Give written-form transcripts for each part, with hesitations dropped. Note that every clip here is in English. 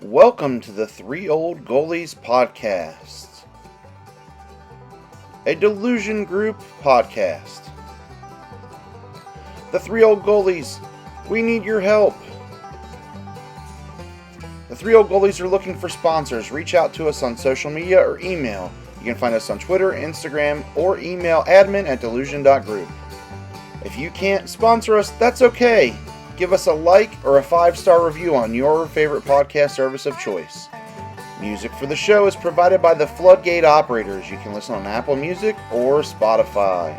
Welcome to the Three Old Goalies podcast, a Delusion Group podcast. The Three Old Goalies, we need your help. The Three Old Goalies are looking for sponsors. Reach out to us on social media or email. You can find us on Twitter, Instagram, or email admin@delusion.group. If you can't sponsor us, that's okay. Give us a like or a 5-star review on your favorite podcast service of choice. Music for the show is provided by the Floodgate Operators. You can listen on Apple Music or Spotify.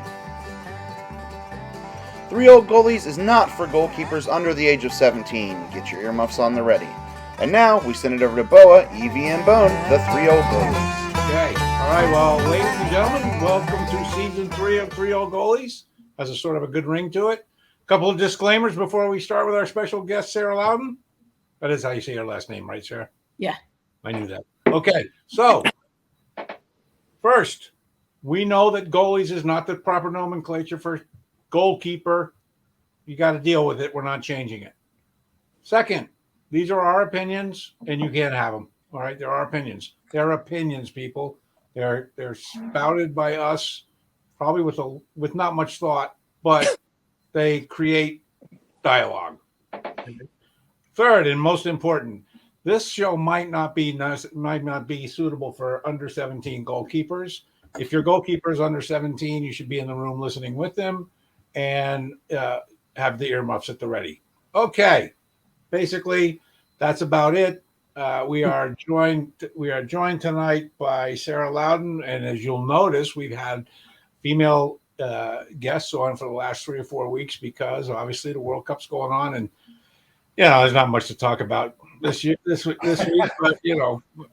Three Old Goalies is not for goalkeepers under the age of 17. Get your earmuffs on the ready. And now we send it over to Boa, Evie, and Bone, the Three Old Goalies. Okay. All right. Well, ladies and gentlemen, welcome to season 3 of Three Old Goalies. Has a sort of a good ring to it. A couple of disclaimers before we start with our special guest, Sarah Lowdon. That is how you say your last name, right, Sarah? Yeah. I knew that. Okay. So, first, we know that goalies is not the proper nomenclature for goalkeeper. You got to deal with it. We're not changing it. Second, these are our opinions, and you can't have them. All right? They're our opinions. They're opinions, people. They're spouted by us, probably with not much thought, but they create dialogue. Third, and most important, this show might not be suitable for under 17 goalkeepers. If your goalkeeper is under 17, you should be in the room listening with them and have the earmuffs at the ready. Okay, basically that's about it. We are joined tonight by Sarah Lowdon, and as you'll notice, we've had female guests on for the last 3 or 4 weeks because obviously the World Cup's going on, and there's not much to talk about this week. But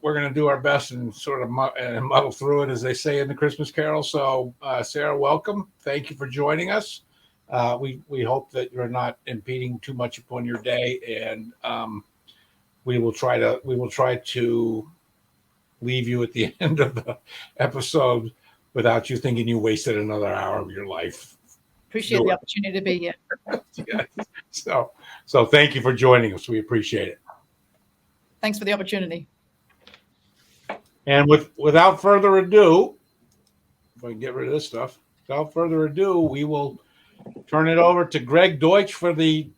we're going to do our best and sort of muddle through it, as they say in the Christmas Carol. So, Sarah, welcome. Thank you for joining us. We hope that you're not impeding too much upon your day, and we will try to leave you at the end of the episode without you thinking you wasted another hour of your life. Appreciate the opportunity to be here. Yeah. So thank you for joining us. We appreciate it. Thanks for the opportunity. And without further ado, if I can get rid of this stuff, without further ado, we will turn it over to Greg Deutsch for the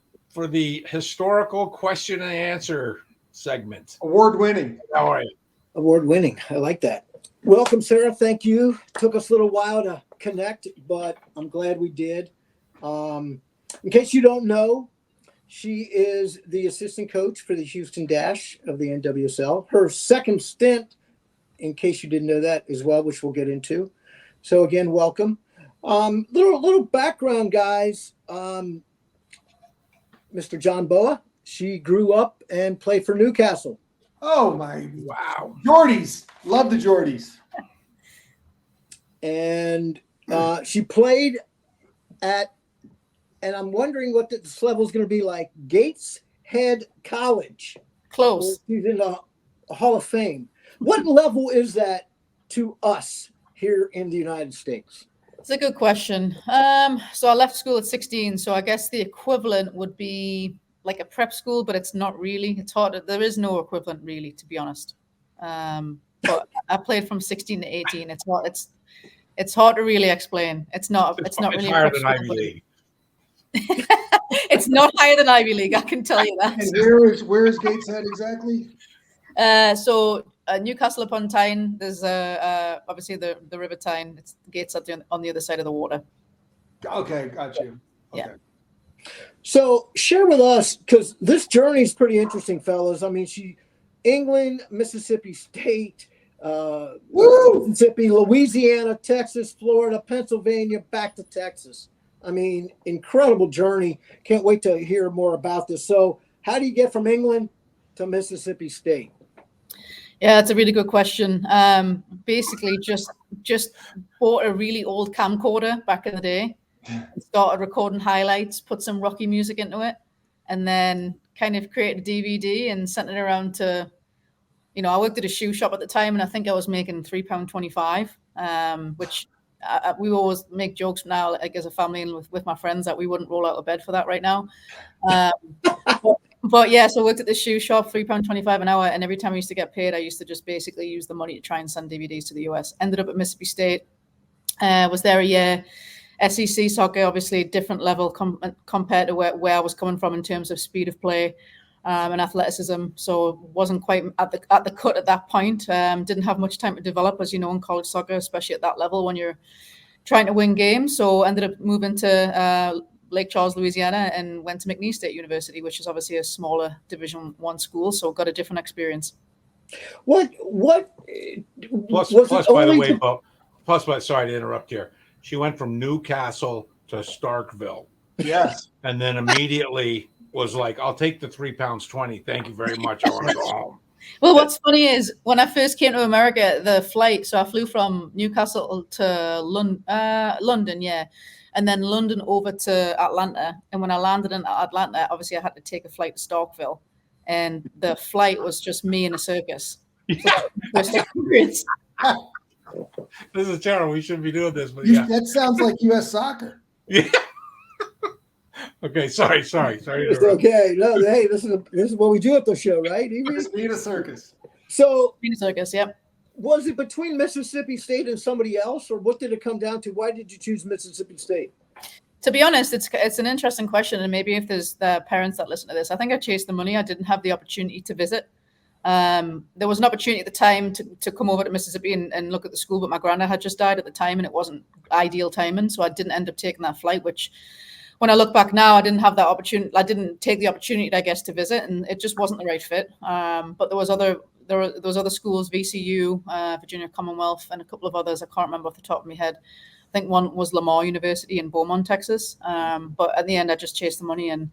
historical question and answer segment. Award-winning. How are you? Award-winning. I like that. Welcome, Sarah. Thank you. Took us a little while to connect, but I'm glad we did. In case you don't know, she is the assistant coach for the Houston Dash of the NWSL. Her second stint, in case you didn't know that as well, which we'll get into. So again, welcome. Little background, guys. Mr. John Boa, she grew up and played for Newcastle. Oh, my. Wow. Geordies. Love the Geordies. And she played at, and I'm wondering what this level is going to be like, Gateshead College. Close. She's in the Hall of Fame. What level is that to us here in the United States? It's a good question. So I left school at 16, so I guess the equivalent would be like a prep school, but it's not really. It's hard. There is no equivalent really, to be honest. But I played from 16 to 18. It's hard to really explain. It's not really higher than Ivy League. It's not higher than Ivy League, I can tell you that. And where is Gateshead exactly? So Newcastle upon Tyne. There's obviously the River Tyne. It's Gateshead on the other side of the water. Okay, got you. Okay. Yeah. So share with us, because this journey is pretty interesting, fellas. I mean, England, Mississippi State, Mississippi, Louisiana, Texas, Florida, Pennsylvania, back to Texas. I mean, incredible journey. Can't wait to hear more about this. So how do you get from England to Mississippi State? Yeah, that's a really good question. Basically, just bought a really old camcorder back in the day, started recording highlights, put some Rocky music into it, and then kind of created a DVD and sent it around to, I worked at a shoe shop at the time, and I think I was making £3.25, which we always make jokes now, like as a family and with my friends, that we wouldn't roll out of bed for that right now. But yeah, so I worked at the shoe shop, £3.25 an hour, and every time I used to get paid, I used to just basically use the money to try and send DVDs to the US. Ended up at Mississippi State, was there a year. SEC soccer, obviously, different level compared to where I was coming from in terms of speed of play and athleticism. So wasn't quite at the cut at that point. Didn't have much time to develop, as you know, in college soccer, especially at that level when you're trying to win games. So ended up moving to Lake Charles, Louisiana, and went to McNeese State University, which is obviously a smaller Division I school. So got a different experience. What Plus, was plus it by the only way, to- Bo, sorry to interrupt here. She went from Newcastle to Starkville, Yes. and then immediately was like, "I'll take the £3.20. Thank you very much. I want to go home." Well, what's funny is when I first came to America, the flight, so I flew from Newcastle to London, yeah, and then London over to Atlanta. And when I landed in Atlanta, obviously I had to take a flight to Starkville, and the flight was just me in a circus. So that was my first experience. This is terrible. We shouldn't be doing this, but yeah. That sounds like U.S. soccer. Yeah. Okay, sorry. It's okay. No, hey, this is what we do at the show, right? Evie? Just being a circus. So In a circus, yep. was it between Mississippi State and somebody else, or what did it come down to? Why did you choose Mississippi State? To be honest, it's an interesting question, and maybe if there's the parents that listen to this, I think I chased the money. I didn't have the opportunity to visit. There was an opportunity at the time to come over to Mississippi and look at the school, but my granddad had just died at the time, and it wasn't ideal timing, so I didn't end up taking that flight. Which, when I look back now, I didn't have that opportunity. I didn't take the opportunity, I guess, to visit, and it just wasn't the right fit. But there was other schools, VCU, Virginia Commonwealth, and a couple of others. I can't remember off the top of my head. I think one was Lamar University in Beaumont, Texas. But at the end, I just chased the money, and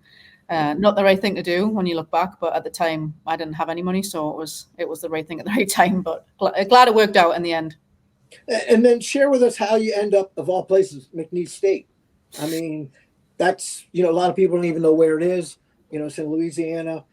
not the right thing to do when you look back. But at the time, I didn't have any money, so it was the right thing at the right time. But glad it worked out in the end. And then share with us how you end up, of all places, McNeese State. I mean, that's, a lot of people don't even know where it is. It's in Louisiana,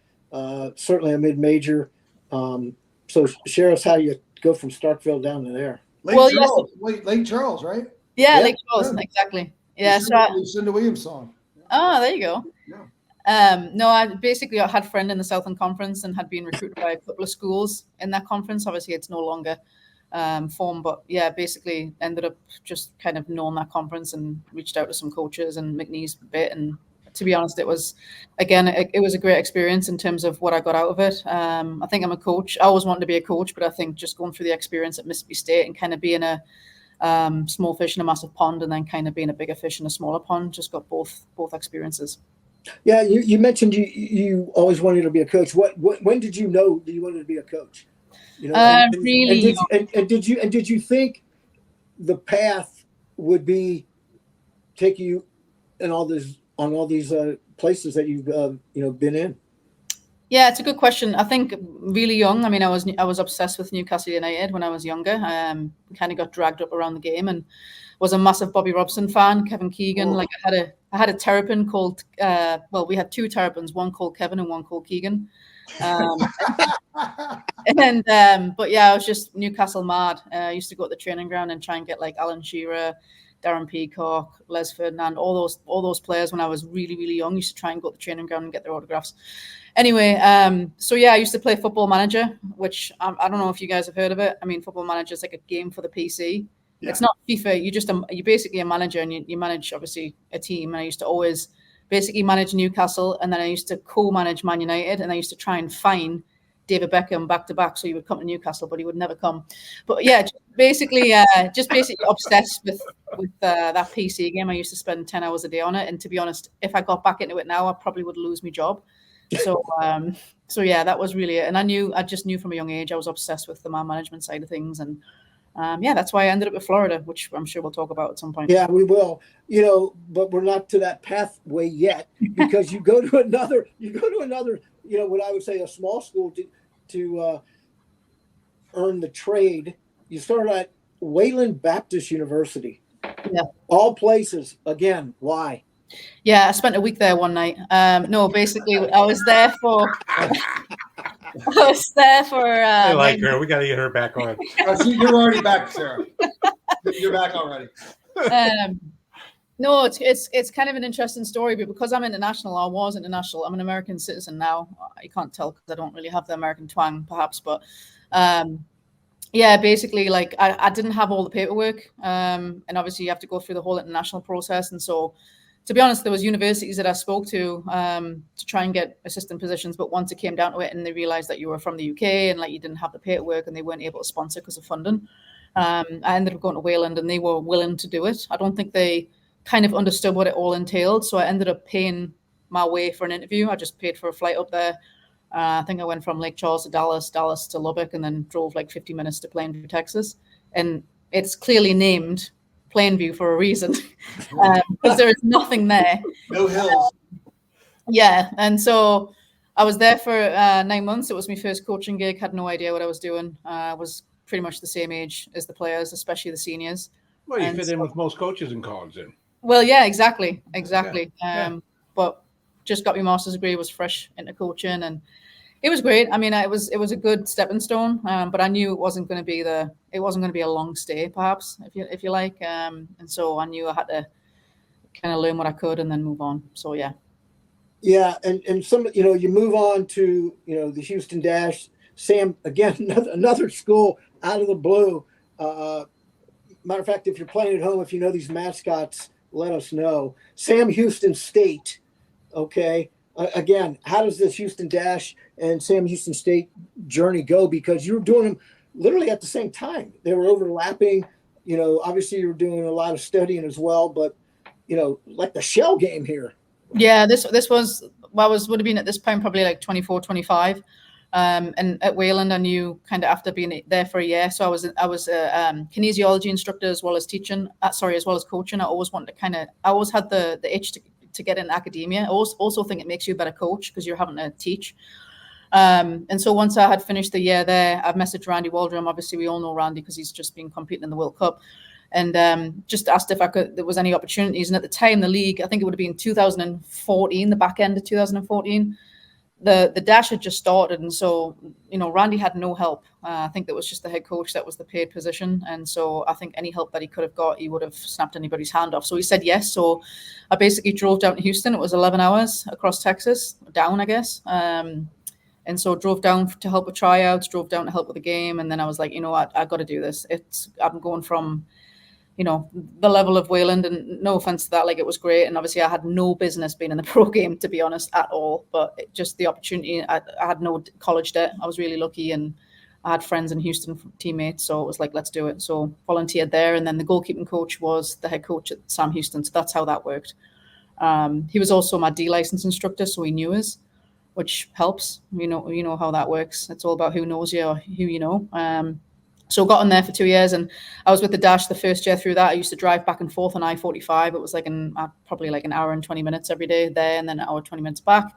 certainly a mid-major. So share us how you go from Starkville down to there. Lake Charles, right? Yeah, Yeah, Lake Charles, exactly. Yeah, Lucinda Williams song. Oh, there you go. Yeah. No, I basically had a friend in the Southern Conference and had been recruited by a couple of schools in that conference. Obviously, it's no longer formed, but yeah, basically ended up just kind of knowing that conference and reached out to some coaches and McNeese a bit. And to be honest, it was a great experience in terms of what I got out of it. I think I'm a coach. I always wanted to be a coach, but I think just going through the experience at Mississippi State and kind of being a small fish in a massive pond, and then kind of being a bigger fish in a smaller pond, just got both experiences. Yeah, you mentioned you always wanted to be a coach. When did you know that you wanted to be a coach? Really. Did you think the path would be take you in all these places that you've been in? Yeah, it's a good question. I think really young. I mean, I was obsessed with Newcastle United when I was younger. Kind of got dragged up around the game and was a massive Bobby Robson fan, Kevin Keegan. Oh. Like I had a terrapin called. We had two terrapins, one called Kevin and one called Keegan. But yeah, I was just Newcastle mad. I used to go to the training ground and try and get like Alan Shearer, Darren Peacock, Les Ferdinand, all those players when I was really, really young. Used to try and go to the training ground and get their autographs. Anyway, so yeah, I used to play Football Manager, which I don't know if you guys have heard of it. I mean, Football Manager is like a game for the PC. Yeah. It's not FIFA. You're basically a manager, and you manage obviously a team. And I used to always basically manage Newcastle, and then I used to co-manage Man United, and I used to try and find David Beckham back to back so he would come to Newcastle, but he would never come. But yeah, just basically obsessed with that PC game. I used to spend 10 hours a day on it, and to be honest, if I got back into it now, I probably would lose my job. So yeah, that was really it. And I just knew from a young age I was obsessed with the man management side of things, and that's why I ended up with Florida, which I'm sure we'll talk about at some point. Yeah, we will. But we're not to that pathway yet, because you go to another, what I would say a small school to earn the trade. You start at Wayland Baptist University. Yeah. All places. Again, why? Yeah, I spent a week there one night. No, basically, I was there for. I like her. We got to get her back on. You're already back, Sarah. You're back already. No, it's kind of an interesting story, but because I'm international, I was international. I'm an American citizen now. You can't tell because I don't really have the American twang, perhaps, but yeah, basically, like I didn't have all the paperwork, and obviously you have to go through the whole international process. And so, to be honest, there was universities that I spoke to try and get assistant positions, but once it came down to it, and they realized that you were from the UK and like you didn't have the paperwork, and they weren't able to sponsor because of funding, I ended up going to Wayland, and they were willing to do it. I don't think they kind of understood what it all entailed, so I ended up paying my way for an interview. I just paid for a flight up there. I think I went from Lake Charles to Dallas to Lubbock, and then drove like 50 minutes to Plainview, Texas. And it's clearly named Plainview for a reason, because there is nothing there. No hills. Yeah, and so I was there for 9 months. It was my first coaching gig. Had no idea what I was doing. I was pretty much the same age as the players, especially the seniors. Well, you fit in with most coaches in college then. Well, yeah, exactly. Yeah. But just got my master's degree, was fresh into coaching, and it was great. I mean, it was a good stepping stone, but I knew it wasn't going to be a long stay, perhaps, if you like. And so I knew I had to kind of learn what I could and then move on. So yeah. Yeah, and some, you move on to the Houston Dash. Sam, again, another school out of the blue. Matter of fact, if you're playing at home, if you know these mascots, let us know. Sam Houston State. Okay. Again, how does this Houston Dash and Sam Houston State journey go? Because you were doing them literally at the same time. They were overlapping. Obviously you were doing a lot of studying as well, but like the shell game here. Yeah, this would have been at this point probably like 24, 25. And at Wayland, I knew kind of after being there for a year. So I was a kinesiology instructor as well as teaching. As well as coaching. I always wanted to I always had the itch to get in academia. I also think it makes you a better coach because you're having to teach. And so once I had finished the year there, I messaged Randy Waldrum. Obviously, we all know Randy because he's just been competing in the World Cup. And just asked if there was any opportunities. And at the time, the league, I think it would have been 2014, the back end of 2014, the Dash had just started. And so, Randy had no help. I think that was just the head coach that was the paid position. And so I think any help that he could have got, he would have snapped anybody's hand off. So he said yes. So I basically drove down to Houston. It was 11 hours across Texas, down, I guess. And so drove down to help with tryouts, drove down to help with the game. And then I was like, I got to do this. I'm going from the level of Wayland, and no offense to that, like it was great. And obviously I had no business being in the pro game, to be honest, at all, but just the opportunity. I had no college debt. I was really lucky, and I had friends in Houston, teammates. So it was like, let's do it. So volunteered there. And then the goalkeeping coach was the head coach at Sam Houston. So that's how that worked. He was also my D license instructor. So he knew us, which helps. You know how that works. It's all about who knows you or who you know. So got on there for 2 years, and I was with the Dash the first year through that. I used to drive back and forth on I-45. It was like probably like an hour and 20 minutes every day there, and then an hour 20 minutes back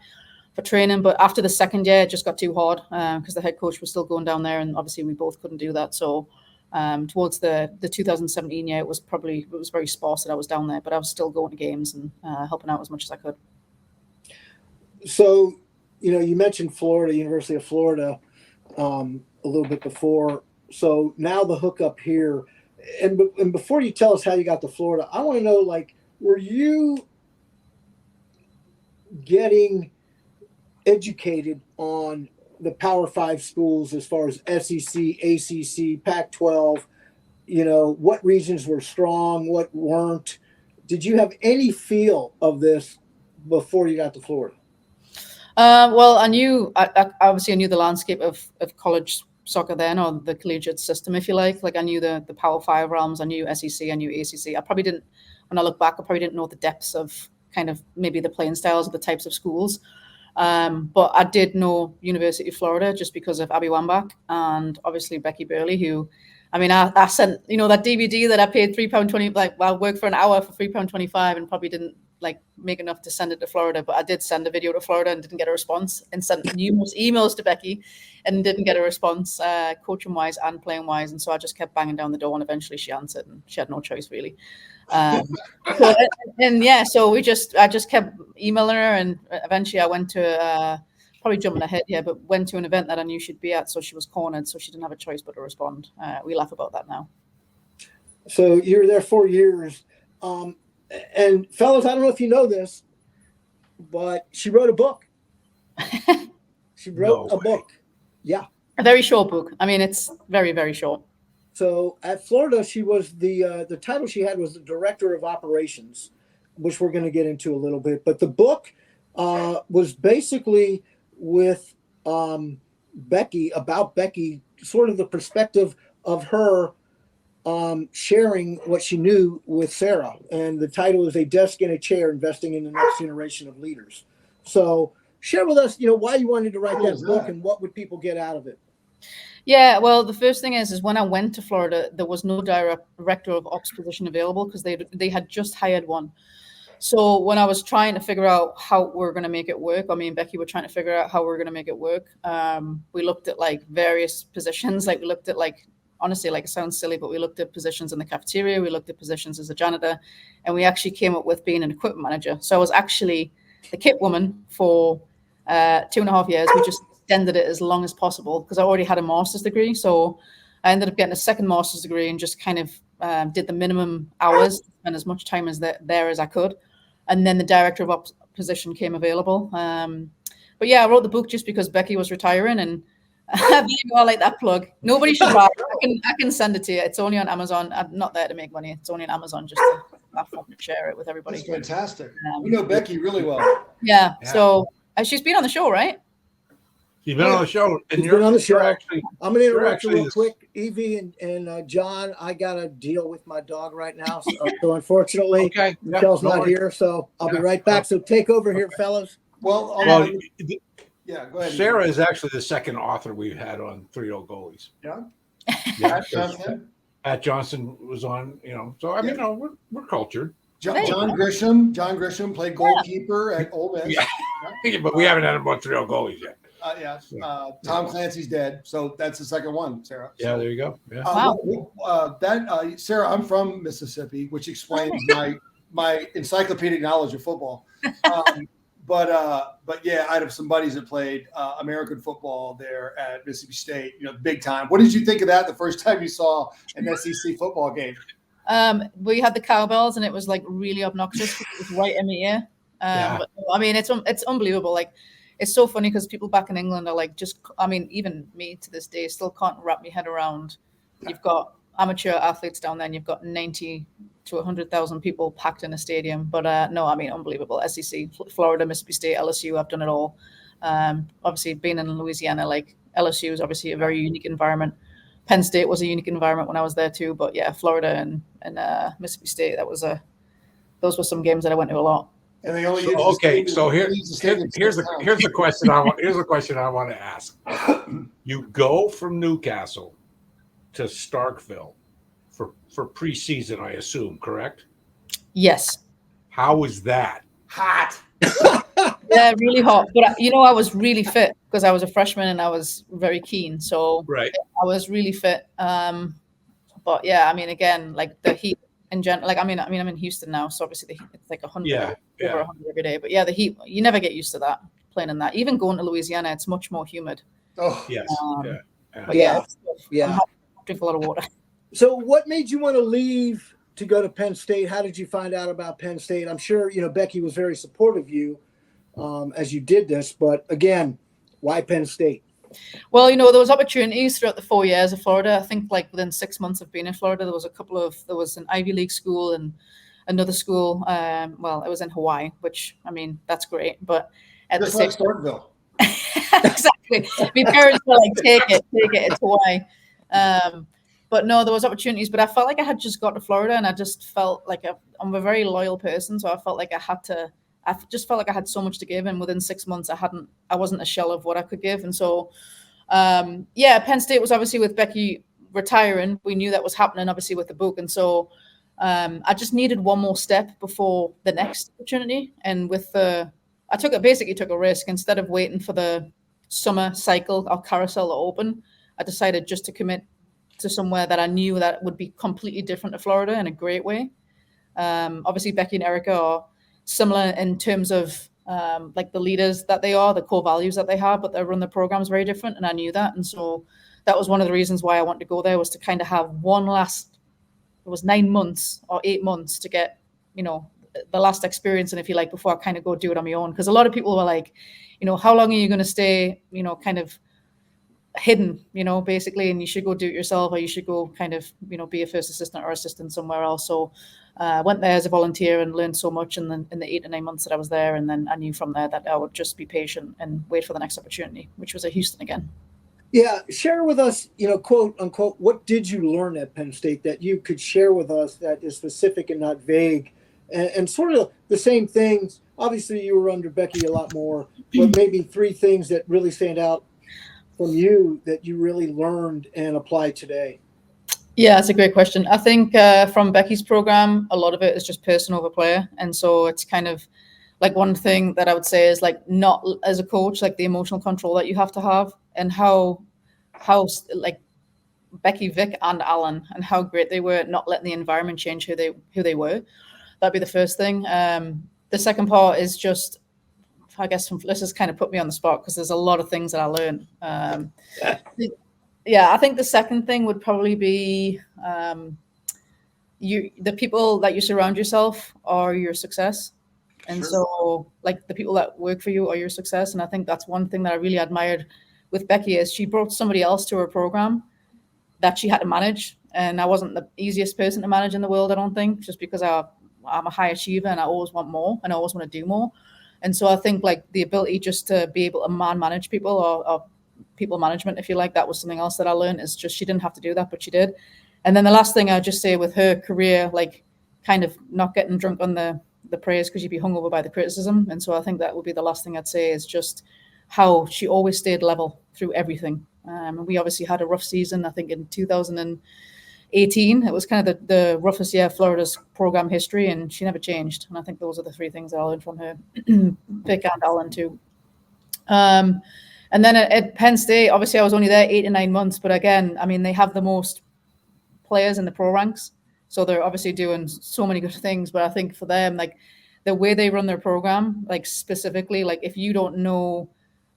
for training. But after the second year, it just got too hard because the head coach was still going down there, and obviously we both couldn't do that. So towards the 2017 year, it was very sparse that I was down there, but I was still going to games and helping out as much as I could. So, you mentioned Florida, University of Florida, a little bit before. So now the hookup here, and before you tell us how you got to Florida, I want to know, were you getting educated on the Power 5 schools as far as SEC, ACC, Pac-12? What regions were strong, what weren't? Did you have any feel of this before you got to Florida? Well, I obviously knew the landscape of college soccer then, or the collegiate system, if you like. Like I knew the Power 5 realms. I knew SEC, I knew ACC. I probably didn't, when I look back, I probably didn't know the depths of kind of maybe the playing styles of the types of schools. But I did know University of Florida just because of Abby Wambach and obviously Becky Burley, who, I sent, that DVD that I paid £3.20, I worked for an hour for £3.25 and probably didn't make enough to send it to Florida, but I did send a video to Florida and didn't get a response, and sent numerous emails to Becky and didn't get a response, coaching wise and playing wise. And so I just kept banging down the door, and eventually she answered, and she had no choice really. So I just kept emailing her, and eventually I went to probably jumping ahead here, but went to an event that I knew she'd be at, so she was cornered, so she didn't have a choice but to respond. We laugh about that now. So you were there 4 years. And fellas, I don't know if you know this, but she wrote a book. She wrote a book. Yeah. A very short book. I mean, it's very, very short. So at Florida, she was the title she had was the director of operations, which we're going to get into a little bit. But the book was basically with Becky, about Becky, sort of the perspective of her sharing what she knew with Sarah. And the title is A Desk and a Chair, Investing in the Next Generation of Leaders. So share with us, why you wanted to write that book and what would people get out of it? Yeah, well, the first thing is when I went to Florida, there was no director of ops position available because they had just hired one. So when I was trying to figure out how we're going to make it work, me and Becky were trying to figure out how we're going to make it work. We looked at like various positions. Like we looked at honestly, like it sounds silly, but we looked at positions in the cafeteria. We looked at positions as a janitor, and we actually came up with being an equipment manager. So I was actually the kit woman for 2.5 years. We just extended it as long as possible because I already had a master's degree. So I ended up getting a second master's degree and just kind of did the minimum hours and as much time as there as I could. And then the director of ops position came available. But yeah, I wrote the book just because Becky was retiring, and I like that plug. Nobody should buy it. I can send it to you. It's only on Amazon. I'm not there to make money. It's only on Amazon just to laugh and share it with everybody. That's fantastic. We know Becky really well. Yeah. So she's been on the show, right? You've been on the show, and You've been on the show. Actually, I'm going to interrupt you real quick. Evie and John, I got to deal with my dog right now. So unfortunately, Michelle's not here, so I'll be right back. So take over here, fellas. Well, yeah, go ahead. Sarah is actually the second author we've had on Three Old Goalies. Yeah. Pat Johnson was on, so I mean, we're cultured. John Grisham played goalkeeper at Old Miss. Yeah. But we haven't had him on Three Old Goalies yet. Tom Clancy's dead, so that's the second one, Sarah. Yeah, there you go. Yeah. Wow. Sarah, I'm from Mississippi, which explains my encyclopedic knowledge of football. But yeah, I have some buddies that played American football there at Mississippi State, big time. What did you think of that the first time you saw an SEC football game? We had the Cowgirls, and it was like really obnoxious. It was right in my ear. But, I mean, it's unbelievable. Like, it's so funny because people back in England are like, even me to this day still can't wrap my head around. You've got amateur athletes down there, and you've got 90 to 100,000 people packed in a stadium. But no, I mean, unbelievable. SEC, Florida, Mississippi State, LSU, I've done it all. Obviously, being in Louisiana, like LSU is obviously a very unique environment. Penn State was a unique environment when I was there too. But yeah, Florida and Mississippi State, those were some games that I went to a lot. And they only so here's the question I want to ask. You go from Newcastle to Starkville for preseason, I assume, correct? Yes. How was that? Hot. Yeah, really hot. But I was really fit because I was a freshman and I was very keen. So right. I was really fit. But yeah, I mean, again, like the heat in general, like, I mean, I'm in Houston now, so obviously the heat, it's like 100, over 100 every day. But yeah, the heat, you never get used to that, playing in that. Even going to Louisiana, it's much more humid. Oh, yes. But yeah. I drink a lot of water. So what made you want to leave to go to Penn State? How did you find out about Penn State? I'm sure, Becky was very supportive of you as you did this, but again, why Penn State? Well, there was opportunities throughout the 4 years of Florida. I think like within 6 months of being in Florida, there was an Ivy League school and another school. Well, it was in Hawaii, which, I mean, that's great. But at just like Starkville. Exactly. My parents were like, take it, it's Hawaii. But no, there was opportunities, but I felt like I had just got to Florida, and I just felt like I'm a very loyal person. So I felt like I just felt like I had so much to give. And within 6 months, I wasn't a shell of what I could give. And so, Penn State was obviously with Becky retiring. We knew that was happening, obviously, with the book. And so I just needed one more step before the next opportunity. And I basically took a risk. Instead of waiting for the summer cycle or carousel to open, I decided just to commit to somewhere that I knew that would be completely different to Florida in a great way. Obviously, Becky and Erica are similar in terms of like the leaders that they are, the core values that they have, but they run the programs very different. And I knew that. And so that was one of the reasons why I wanted to go there, was to kind of have it was 9 months or 8 months to get, the last experience, and if you like, before I kind of go do it on my own. Because a lot of people were like, how long are you going to stay, kind of hidden, basically, and you should go do it yourself, or you should go kind of, be a first assistant or assistant somewhere else. So went there as a volunteer and learned so much in the 8 to 9 months that I was there. And then I knew from there that I would just be patient and wait for the next opportunity, which was at Houston again. Yeah. Share with us, quote unquote, what did you learn at Penn State that you could share with us that is specific and not vague, and sort of the same things. Obviously you were under Becky a lot more, but maybe 3 things that really stand out from you that you really learned and apply today. Yeah, that's a great question. I think from Becky's program, a lot of it is just person over player. And so it's kind of like one thing that I would say is like, not as a coach, like the emotional control that you have to have, and how like Becky, Vic, and Alan, and how great they were at not letting the environment change who they were. That'd be the first thing. The second part is just, I guess, this has kind of put me on the spot because there's a lot of things that I learned. Yeah, I think the second thing would probably be the people that you surround yourself are your success. And so like the people that work for you are your success. And I think that's one thing that I really admired with Becky is she brought somebody else to her program that she had to manage. And I wasn't the easiest person to manage in the world, I don't think, just because I'm a high achiever and I always want more and I always want to do more. And so I think like the ability just to be able to manage people or people management, if you like, that was something else that I learned, is just she didn't have to do that, but she did. And then the last thing I'd just say with her career, like kind of not getting drunk on the praise because you'd be hungover by the criticism. And so I think that would be the last thing I'd say, is just how she always stayed level through everything. And we obviously had a rough season, I think in 2018. It was kind of the roughest year of Florida's program history, and she never changed. And I think those are the 3 things that I learned from her, Vic and Alan too. And then at Penn State, obviously I was only there 8 to 9 months, but again, I mean, they have the most players in the pro ranks. So they're obviously doing so many good things, but I think for them, like the way they run their program, like specifically, like if you don't know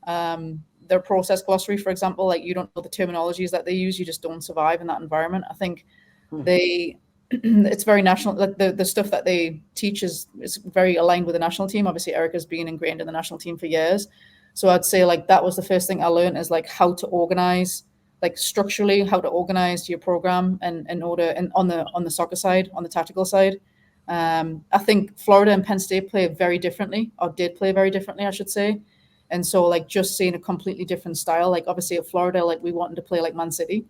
their process glossary, for example, like you don't know the terminologies that they use, you just don't survive in that environment. I think it's very national. Like the stuff that they teach is very aligned with the national team. Obviously, Erica's been ingrained in the national team for years. So I'd say like that was the first thing I learned, is like how to organize, like structurally, how to organize your program and on the soccer side, on the tactical side. I think Florida and Penn State play very differently, or did play very differently, I should say. And so like just seeing a completely different style, like obviously at Florida, like we wanted to play like Man City,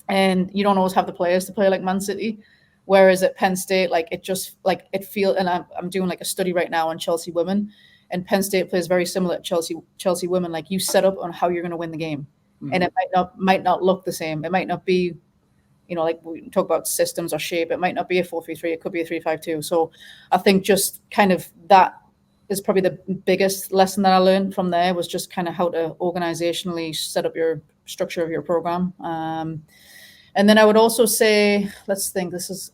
and you don't always have the players to play like Man City. Whereas at Penn State, like it just like it feels, and I'm doing like a study right now on Chelsea women, and Penn State plays very similar to Chelsea women. Like you set up on how you're going to win the game. And it might not look the same. It might not be, like we talk about systems or shape. It might not be a 4-3-3. It could be a 3-5-2. So I think just kind of that is probably the biggest lesson that I learned from there, was just kind of how to organizationally set up your structure of your program. And then I would also say, let's think. This is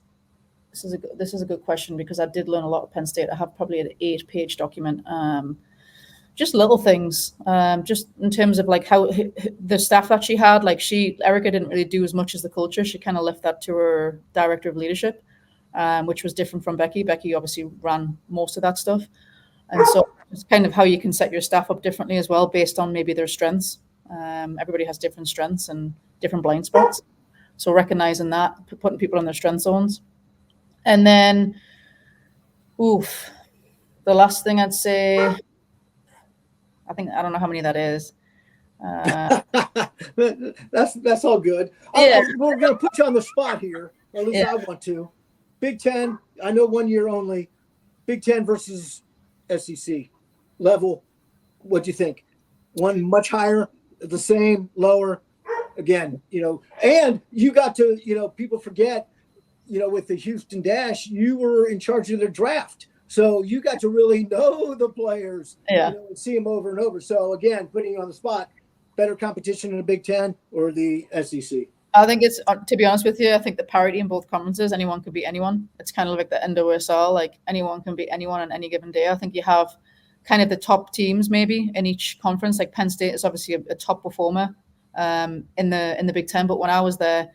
a good question, because I did learn a lot at Penn State. I have probably an 8-page document. Just little things, just in terms of like how the staff that she had, like Erica didn't really do as much as the culture. She kind of left that to her director of leadership, which was different from Becky. Becky obviously ran most of that stuff. And so it's kind of how you can set your staff up differently as well, based on maybe their strengths. Everybody has different strengths and different blind spots. So recognizing that, putting people in their strength zones. And then, the last thing I'd say, I don't know how many that is. That's all good. Yeah. We're going to put you on the spot here, or at least I want to. Big Ten, I know 1 year only. Big Ten versus SEC level. What do you think? One much higher, the same, lower? Again, and you got to, people forget, with the Houston Dash, you were in charge of their draft. So you got to really know the players, and see them over and over. So again, putting you on the spot, better competition in the Big Ten or the SEC? I think it's, to be honest with you, I think the parity in both conferences, anyone could beat anyone. It's kind of like the NWSL, like anyone can beat anyone on any given day. I think you have kind of the top teams maybe in each conference. Like Penn State is obviously a top performer in the Big Ten, but when I was there,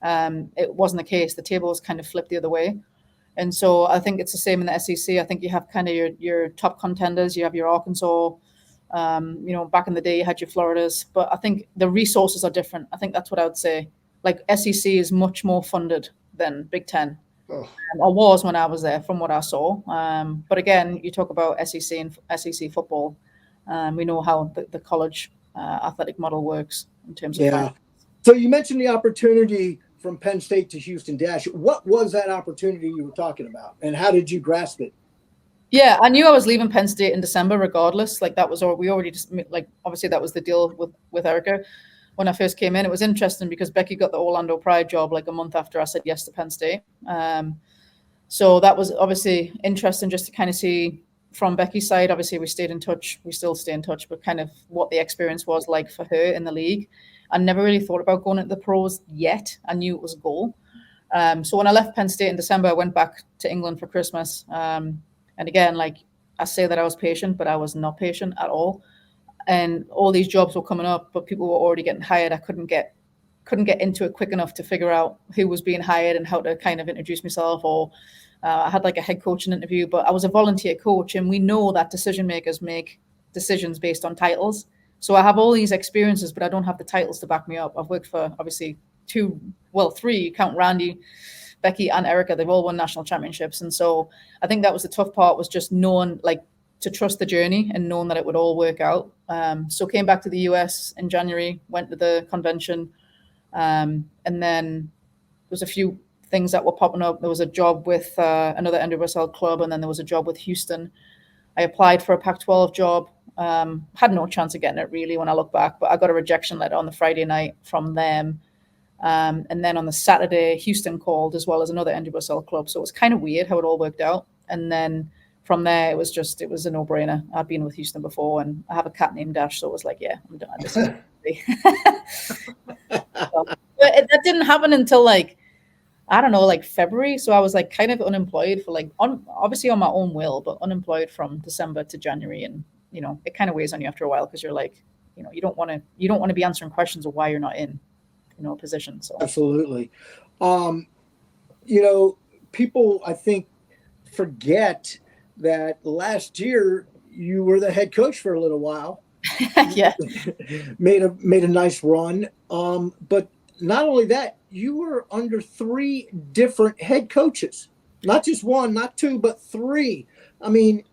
it wasn't the case. The table was kind of flipped the other way. And so I think it's the same in the SEC. I think you have kind of your top contenders. You have your Arkansas. Back in the day, you had your Floridas. But I think the resources are different. I think that's what I would say. Like SEC is much more funded than Big Ten. Oh. Or was when I was there, from what I saw. But again, you talk about SEC and SEC football. We know how the college athletic model works in terms of finance. So you mentioned the opportunity from Penn State to Houston Dash. What was that opportunity you were talking about, and how did you grasp it? Yeah, I knew I was leaving Penn State in December regardless. Like that was, we already just, like, obviously that was the deal with Erica when I first came in. It was interesting because Becky got the Orlando Pride job like a month after I said yes to Penn State. So that was obviously interesting just to kind of see from Becky's side. Obviously we stayed in touch. We still stay in touch, but kind of what the experience was like for her in the league. I never really thought about going into the pros yet. I knew it was a goal. So when I left Penn State in December, I went back to England for Christmas. And again, like I say that I was patient, but I was not patient at all. And all these jobs were coming up, but people were already getting hired. I couldn't get into it quick enough to figure out who was being hired and how to kind of introduce myself. Or I had like a head coaching interview, but I was a volunteer coach, and we know that decision makers make decisions based on titles. So I have all these experiences, but I don't have the titles to back me up. I've worked for obviously three, count Randy, Becky, and Erica. They've all won national championships. And so I think that was the tough part, was just knowing, like, to trust the journey and knowing that it would all work out. So came back to the US in January, went to the convention. And then there was a few things that were popping up. There was a job with another NWSL club, and then there was a job with Houston. I applied for a Pac-12 job. Had no chance of getting it really when I look back, but I got a rejection letter on the Friday night from them. And then on the Saturday, Houston called, as well as another NWSL club. So it was kind of weird how it all worked out. And then from there, it was a no-brainer. I've been with Houston before, and I have a cat named Dash, so it was like, yeah, I'm done. But that didn't happen until February. So I was like kind of unemployed for obviously on my own will, but unemployed from December to January. And, it kind of weighs on you after a while, because you're like, you don't want to be answering questions of why you're not in, a position. So absolutely. People, I think, forget that last year you were the head coach for a little while. Yeah. made a nice run. But not only that, you were under 3 different head coaches, not just one, not 2, but 3. I mean,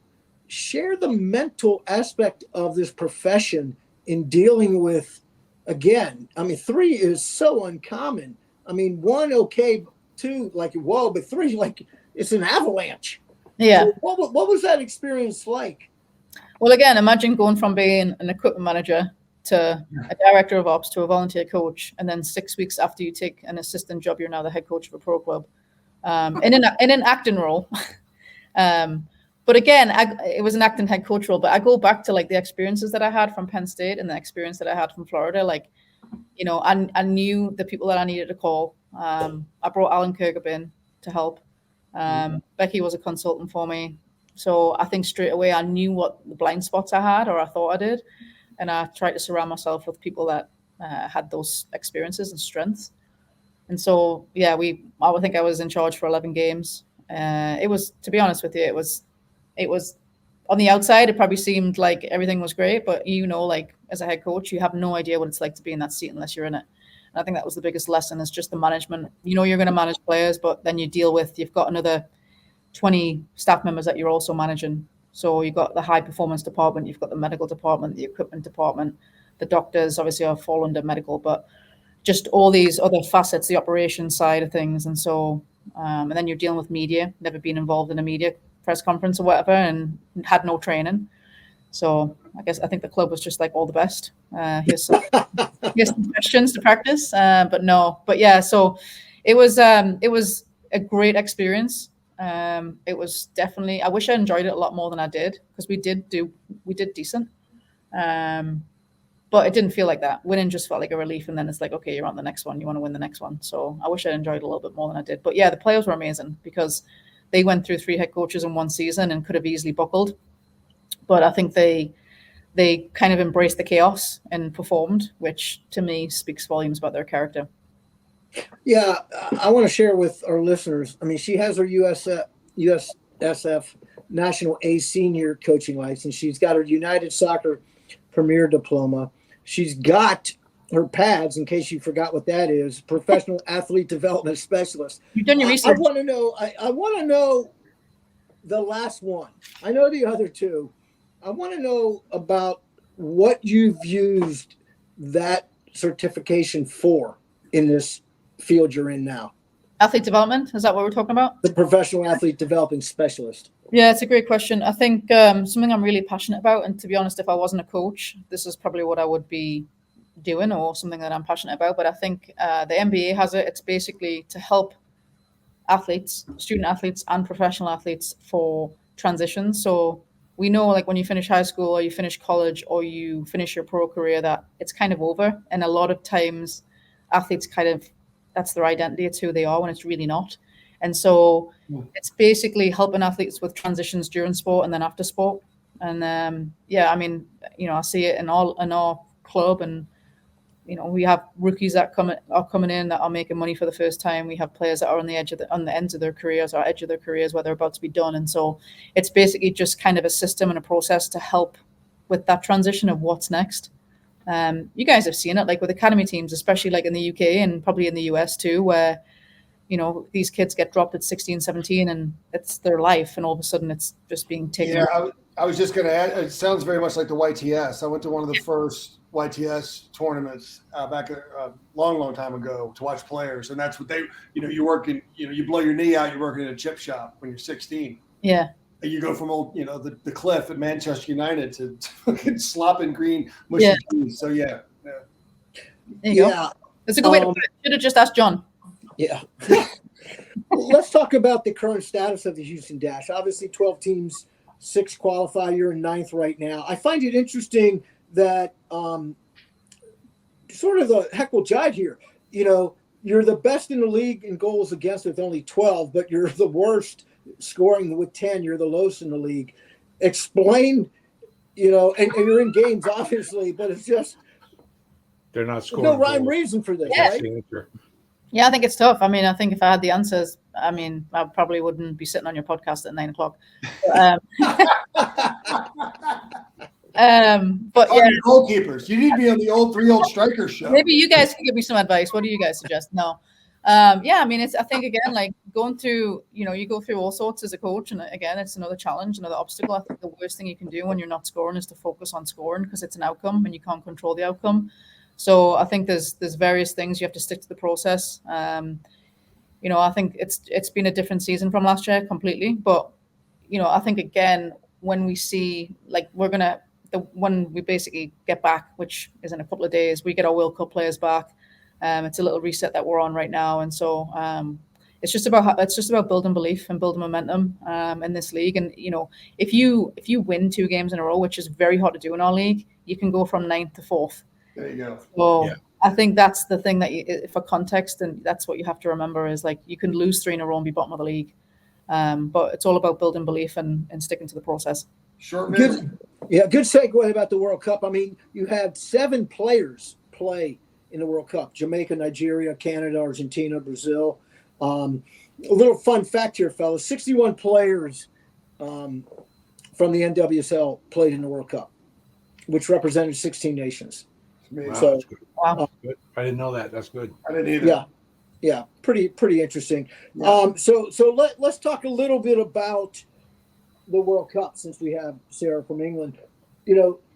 share the mental aspect of this profession in dealing with, again, 3 is so uncommon. 1, okay, 2, like, whoa, but 3, like, it's an avalanche. Yeah. So what was that experience like? Well, again, imagine going from being an equipment manager to a director of ops to a volunteer coach, and then 6 weeks after you take an assistant job, you're now the head coach of a pro club, in an acting role. But again, it was an acting head coach role. But I go back to like the experiences that I had from Penn State and the experience that I had from Florida. Like, I knew the people that I needed to call. I brought Alan Kirkup in to help. Becky was a consultant for me. So I think straight away I knew what the blind spots I had, or I thought I did. And I tried to surround myself with people that had those experiences and strengths. And so, yeah, I would think I was in charge for 11 games. It was, to be honest with you, it was on the outside, it probably seemed like everything was great, but like as a head coach, you have no idea what it's like to be in that seat unless you're in it. And I think that was the biggest lesson, is just the management. You're going to manage players, but then you've got another 20 staff members that you're also managing. So you've got the high performance department, you've got the medical department, the equipment department, the doctors obviously are fall under medical, but just all these other facets, the operations side of things. And so, and then you're dealing with media, never been involved in a media press conference or whatever, and had no training. So I think the club was just like, all the best. Here's some questions to practice. But yeah, so it was a great experience. It was definitely, I wish I enjoyed it a lot more than I did, because we did decent. But it didn't feel like that. Winning just felt like a relief. And then it's like, okay, you're on the next one. You want to win the next one. So I wish I enjoyed it a little bit more than I did. But yeah, the players were amazing, because they went through 3 head coaches in one season and could have easily buckled. But I think they kind of embraced the chaos and performed, which to me speaks volumes about their character. Yeah, I want to share with our listeners. I mean, she has her USSF National A senior coaching license. She's got her United Soccer Premier diploma. She's got her PADS, in case you forgot what that is, Professional Athlete Development Specialist. You've done your research. I want to know. I want to know the last one. I know the other two. I want to know about what you've used that certification for in this field you're in now. Athlete development, is that what we're talking about? The Professional Athlete Developing Specialist. Yeah, it's a great question. I think something I'm really passionate about, and to be honest, if I wasn't a coach, this is probably what I would be doing, or something that I'm passionate about. But I think the MBA has it. It's basically to help athletes, student athletes and professional athletes for transition. So we know, like, when you finish high school or you finish college or you finish your pro career, that it's kind of over. And a lot of times athletes that's their identity, it's who they are, when it's really not. And so it's basically helping athletes with transitions during sport and then after sport. And I mean, I see it in our club, and we have rookies that are coming in that are making money for the first time. We have players that are on the ends of their careers, or edge of their careers, where they're about to be done. And so it's basically just kind of a system and a process to help with that transition of what's next. You guys have seen it, like with academy teams, especially like in the UK and probably in the US too, where these kids get dropped at 16, 17, and it's their life, and all of a sudden it's just being taken. Yeah, I was just going to add, it sounds very much like the YTS. I went to one of the first YTS tournaments back a long time ago to watch players, and that's what they, you work in, you blow your knee out, you're working in a chip shop when you're 16. Yeah. And you go from old, the cliff at Manchester United to fucking slopping green mushy cheese. So yeah. There you go. It's a good way to put it. Should have just asked John. Yeah. Let's talk about the current status of the Houston Dash. Obviously 12 teams, 6 qualify. You're in 9th right now. I find it interesting that sort of the heck will jive here. You're the best in the league in goals against with only 12, but you're the worst scoring with 10. You're the lowest in the league. Explain, and you're in games, obviously, but it's just they're not scoring. No rhyme reason for this, right? Yeah, I think it's tough. I mean, I think if I had the answers, I probably wouldn't be sitting on your podcast at 9:00. But yeah, goalkeepers. You need to be on the three old strikers show. Maybe you guys can give me some advice. What do you guys suggest? No. I think again, like going through, you go through all sorts as a coach, and again, it's another challenge, another obstacle. I think the worst thing you can do when you're not scoring is to focus on scoring, because it's an outcome and you can't control the outcome. So I think there's various things. You have to stick to the process. I think it's been a different season from last year completely. But I think again, when we see, like, when we basically get back, which is in a couple of days, we get our World Cup players back. It's a little reset that we're on right now, and so it's just about building belief and building momentum in this league. And if you win 2 games in a row, which is very hard to do in our league, you can go from 9th to 4th. There you go. So yeah. I think that's the thing that for context, and that's what you have to remember, is like you can lose 3 in a row and be bottom of the league. But it's all about building belief and sticking to the process. Good segue about the World Cup. I mean, you had 7 players play in the World Cup: Jamaica, Nigeria, Canada, Argentina, Brazil. A little fun fact here, fellas: 61 players from the NWSL played in the World Cup, which represented 16 nations. Wow, so, that's good. Wow. Good. I didn't know that. That's good. I didn't either. Yeah, pretty interesting. Yeah. So let's talk a little bit about the World Cup, since we have Sarah from England.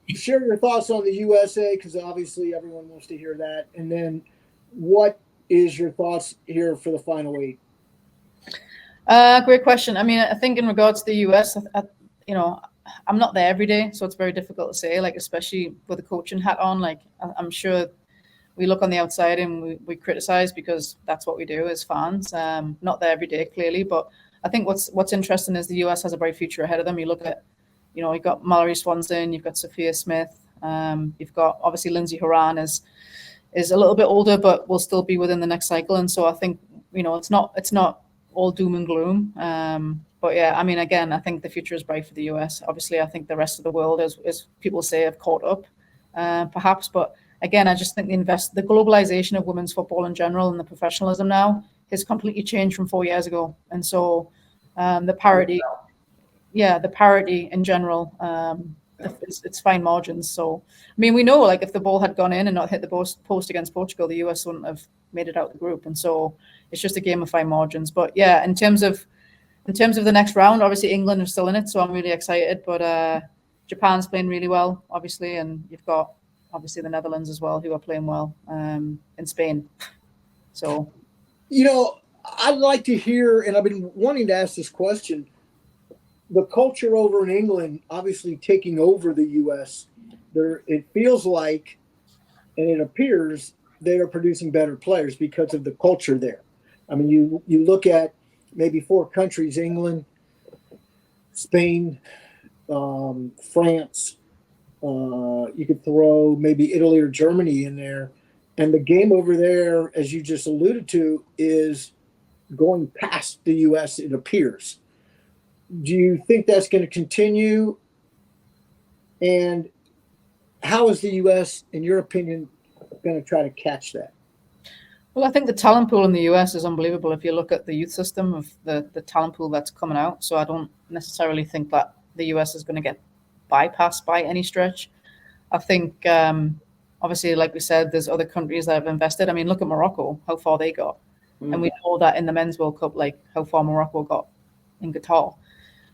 Share your thoughts on the USA, because obviously everyone wants to hear that. And then what is your thoughts here for the final 8? Great question. I mean, I think in regards to the US, I'm not there every day, so it's very difficult to say, like, especially with the coaching hat on. Like, I'm sure we look on the outside and we criticize, because that's what we do as fans. Not there every day, clearly, but I think what's interesting is the US has a bright future ahead of them. You look at, you've got Mallory Swanson, you've got Sophia Smith, you've got obviously Lindsay Horan is a little bit older, but will still be within the next cycle. And so I think, it's not all doom and gloom. But yeah, I mean, again, I think the future is bright for the US. Obviously, I think the rest of the world, as people say, have caught up, perhaps. But again, I just think the globalization of women's football in general and the professionalism now has completely changed from 4 years ago. And so the parity in general, it's fine margins. So, I mean, we know like if the ball had gone in and not hit the post against Portugal, the US wouldn't have made it out the group. And so it's just a game of fine margins. But yeah, in terms of the next round, obviously England are still in it, so I'm really excited. But Japan's playing really well, obviously, and you've got obviously the Netherlands as well, who are playing well, in Spain. So, I'd like to hear, and I've been wanting to ask this question, the culture over in England, obviously taking over the U.S., it feels like, and it appears, they are producing better players because of the culture there. I mean, you look at maybe 4 countries: England, Spain, France. You could throw maybe Italy or Germany in there. And the game over there, as you just alluded to, is going past the U.S., it appears. Do you think that's going to continue? And how is the U.S., in your opinion, going to try to catch that? Well, I think the talent pool in the US is unbelievable. If you look at the youth system of the talent pool that's coming out. So I don't necessarily think that the US is going to get bypassed by any stretch. I think, obviously, like we said, there's other countries that have invested. I mean, look at Morocco, how far they got. And we know that in the Men's World Cup, like how far Morocco got in Qatar.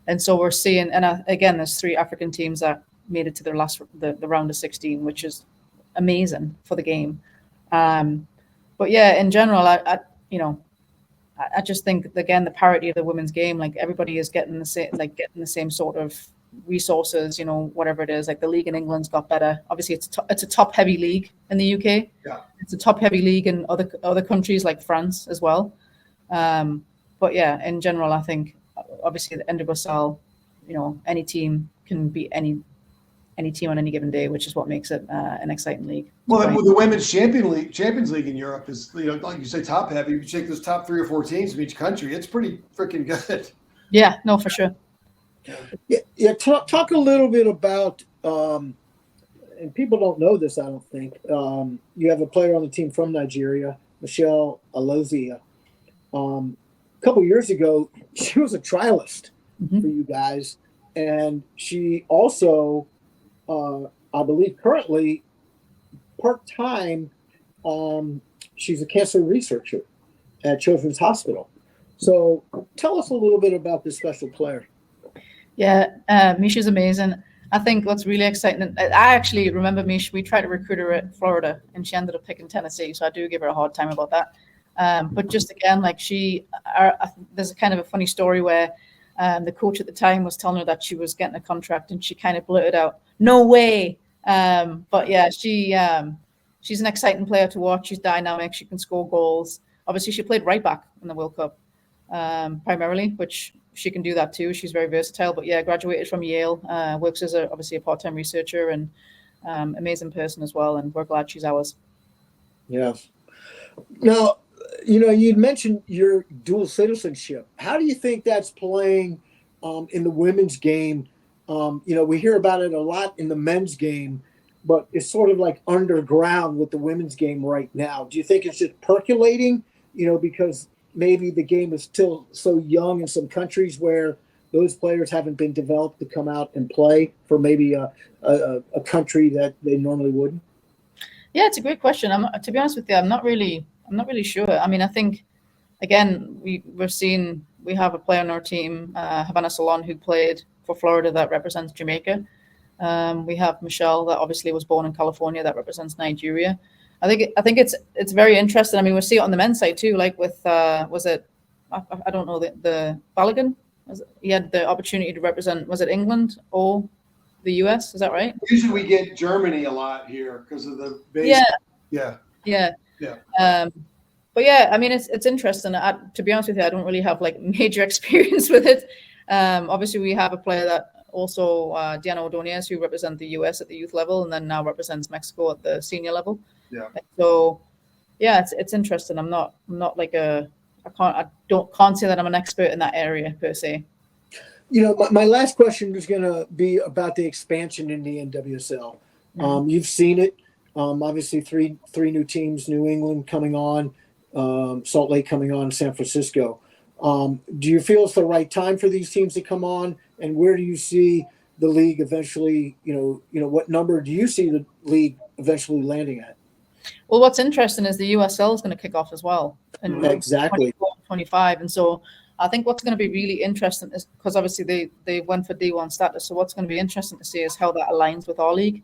And so we're seeing, and again, there's 3 African teams that made it to their the round of 16, which is amazing for the game. But yeah, in general, I just think, again, the parity of the women's game, like everybody is getting the same sort of resources, whatever it is. Like the league in England's got better. Obviously, it's a top heavy league in the UK. Yeah, it's a top heavy league in other countries like France as well. But yeah, in general, I think obviously the end of Basel, any team can beat any team on any given day, which is what makes it an exciting league. Well, the Women's Champions League in Europe is, like you say, top heavy. You take those top 3 or 4 teams from each country, it's pretty freaking good. Yeah, no, for sure. Yeah. Talk a little bit about, and people don't know this, I don't think. You have a player on the team from Nigeria, Michelle Alozia. A couple years ago, she was a trialist for you guys, and she also, I believe, currently part-time, she's a cancer researcher at Children's Hospital. So tell us a little bit about this special player. Yeah, Misha's amazing. I think what's really exciting, I actually remember Misha, we tried to recruit her at Florida and she ended up picking Tennessee. So I do give her a hard time about that. But just again, like there's a kind of a funny story where the coach at the time was telling her that she was getting a contract and she kind of blurted out, "No way." But yeah, she's an exciting player to watch. She's dynamic. She can score goals. Obviously, she played right back in the World Cup primarily, which she can do that too. She's very versatile. But yeah, graduated from Yale, works as obviously a part-time researcher and amazing person as well. And we're glad she's ours. Yes. Now, you'd mentioned your dual citizenship. How do you think that's playing in the women's game? We hear about it a lot in the men's game, but it's sort of like underground with the women's game right now. Do you think it's just percolating, because maybe the game is still so young in some countries where those players haven't been developed to come out and play for maybe a country that they normally wouldn't? Yeah, it's a great question. To be honest with you, I'm not really sure. I mean, I think, again, we have a player on our team, Havana Salon, who played for Florida that represents Jamaica. We have Michelle that obviously was born in California that represents Nigeria. I think it's very interesting. I mean, we see it on the men's side too, like with I don't know, the Balogun. He had the opportunity to represent, was it England or the US? Is that right? Usually we get Germany a lot here because of the base. Yeah. But yeah, I mean, it's interesting. To be honest with you, I don't really have like major experience with it. Obviously, we have a player that also, Diana Ordonez, who represents the US at the youth level and then now represents Mexico at the senior level. Yeah. So, yeah, it's interesting. I'm not like I can't say that I'm an expert in that area per se. My last question is going to be about the expansion in the NWSL. You've seen it. Obviously, three new teams: New England coming on, Salt Lake coming on, San Francisco. Do you feel it's the right time for these teams to come on? And where do you see the league eventually? What number do you see the league eventually landing at? Well, what's interesting is the USL is going to kick off as well in Exactly 25, and so I think what's going to be really interesting is because obviously they went for D1 status. So what's going to be interesting to see is how that aligns with our league.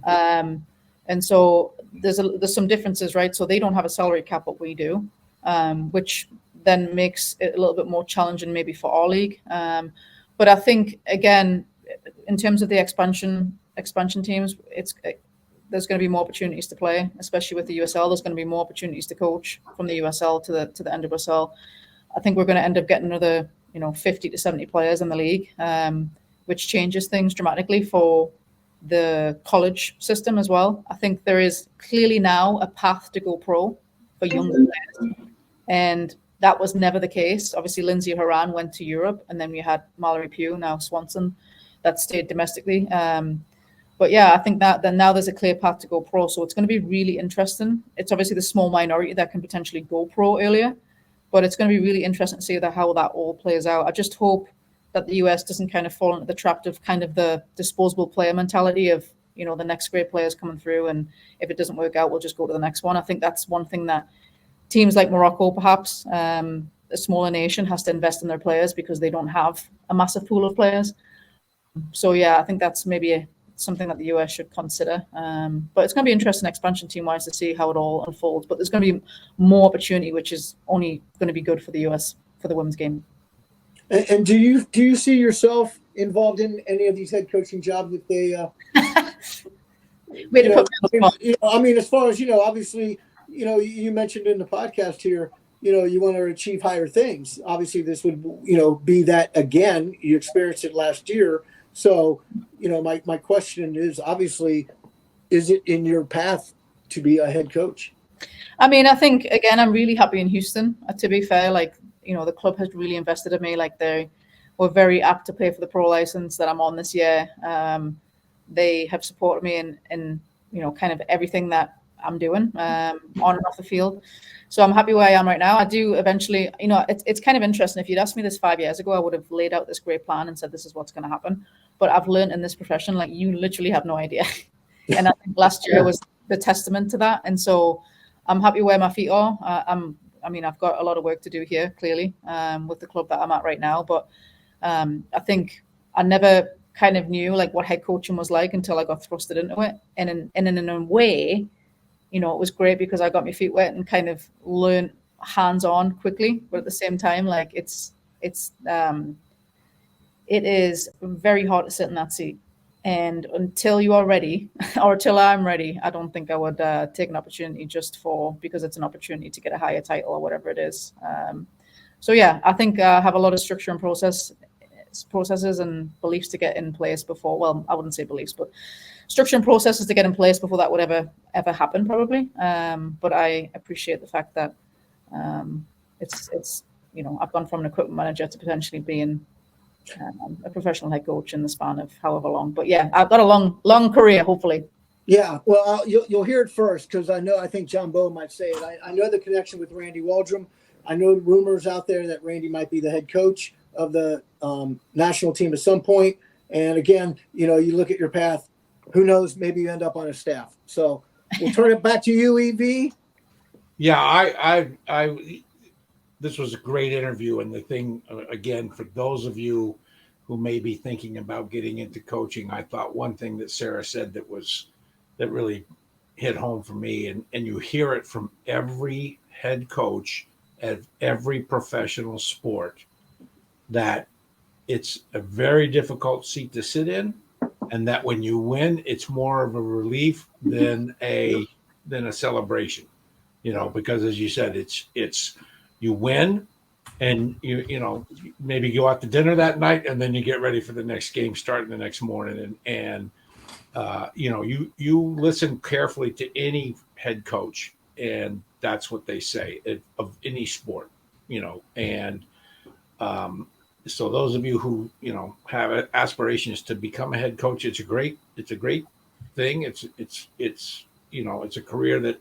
And so there's some differences, right? So they don't have a salary cap, but we do, which then makes it a little bit more challenging maybe for our league. But I think again, in terms of the expansion teams, there's going to be more opportunities to play, especially with the USL. There's going to be more opportunities to coach from the USL to the NWSL. I think we're going to end up getting another 50 to 70 players in the league, which changes things dramatically for the college system as well. I think there is clearly now a path to go pro for younger players, and that was never the case. Obviously, Lindsay Horan went to Europe, and then we had Mallory Pugh, now Swanson, that stayed domestically. But yeah, I think that then now there's a clear path to go pro, so it's going to be really interesting. It's obviously the small minority that can potentially go pro earlier, but it's going to be really interesting to see how that all plays out. I just hope that the US doesn't kind of fall into the trap of kind of the disposable player mentality of, the next great players coming through, and if it doesn't work out, we'll just go to the next one. I think that's one thing that teams like Morocco, perhaps, a smaller nation, has to invest in their players because they don't have a massive pool of players. So yeah, I think that's maybe something that the US should consider. But it's going to be interesting expansion team-wise to see how it all unfolds. But there's going to be more opportunity, which is only going to be good for the US for the women's game. And do you see yourself involved in any of these head coaching jobs if they? I mean, as far as obviously, you mentioned in the podcast here, you want to achieve higher things. Obviously, this would be that again. You experienced it last year, so my question is obviously, is it in your path to be a head coach? I mean, I think again, I'm really happy in Houston. To be fair, the club has really invested in me. They were very apt to pay for the pro license that I'm on this year. They have supported me in kind of everything that I'm doing on and off the field. So I'm happy where I am right now. I do eventually, it's kind of interesting. If you'd asked me this 5 years ago, I would have laid out this great plan and said, this is what's going to happen. But I've learned in this profession, you literally have no idea. And I think last year was the testament to that. And so I'm happy where my feet are. I've got a lot of work to do here, clearly, with the club that I'm at right now. But I think I never kind of knew what head coaching was like until I got thrusted into it. And in a way, it was great because I got my feet wet and kind of learned hands-on quickly. But at the same time, it is very hard to sit in that seat. And until you are ready, or until I'm ready, I don't think I would take an opportunity just because it's an opportunity to get a higher title or whatever it is. So yeah, I think I have a lot of structure and processes and beliefs to get in place before. Well, I wouldn't say beliefs, but structure and processes to get in place before that would ever happen, probably. But I appreciate the fact that it's I've gone from an equipment manager to potentially being a professional head coach in the span of however long. But yeah, I've got a long career, hopefully. Yeah, well, you'll hear it first because I think John Bowe might say it. I know the connection with Randy Waldrum. I know rumors out there that Randy might be the head coach of the national team at some point. And again, you look at your path, who knows, maybe you end up on a staff. So we'll turn it back to you, EV. Yeah, I this was a great interview. And the thing, again, for those of you who may be thinking about getting into coaching, I thought one thing that Sarah said that really hit home for me, and you hear it from every head coach at every professional sport, that it's a very difficult seat to sit in, and that when you win, it's more of a relief than a celebration, because as you said, it's you win and you maybe go out to dinner that night, and then you get ready for the next game starting the next morning, and you listen carefully to any head coach, and that's what they say of any sport, and so those of you who have aspirations to become a head coach, it's a great thing. It's it's a career that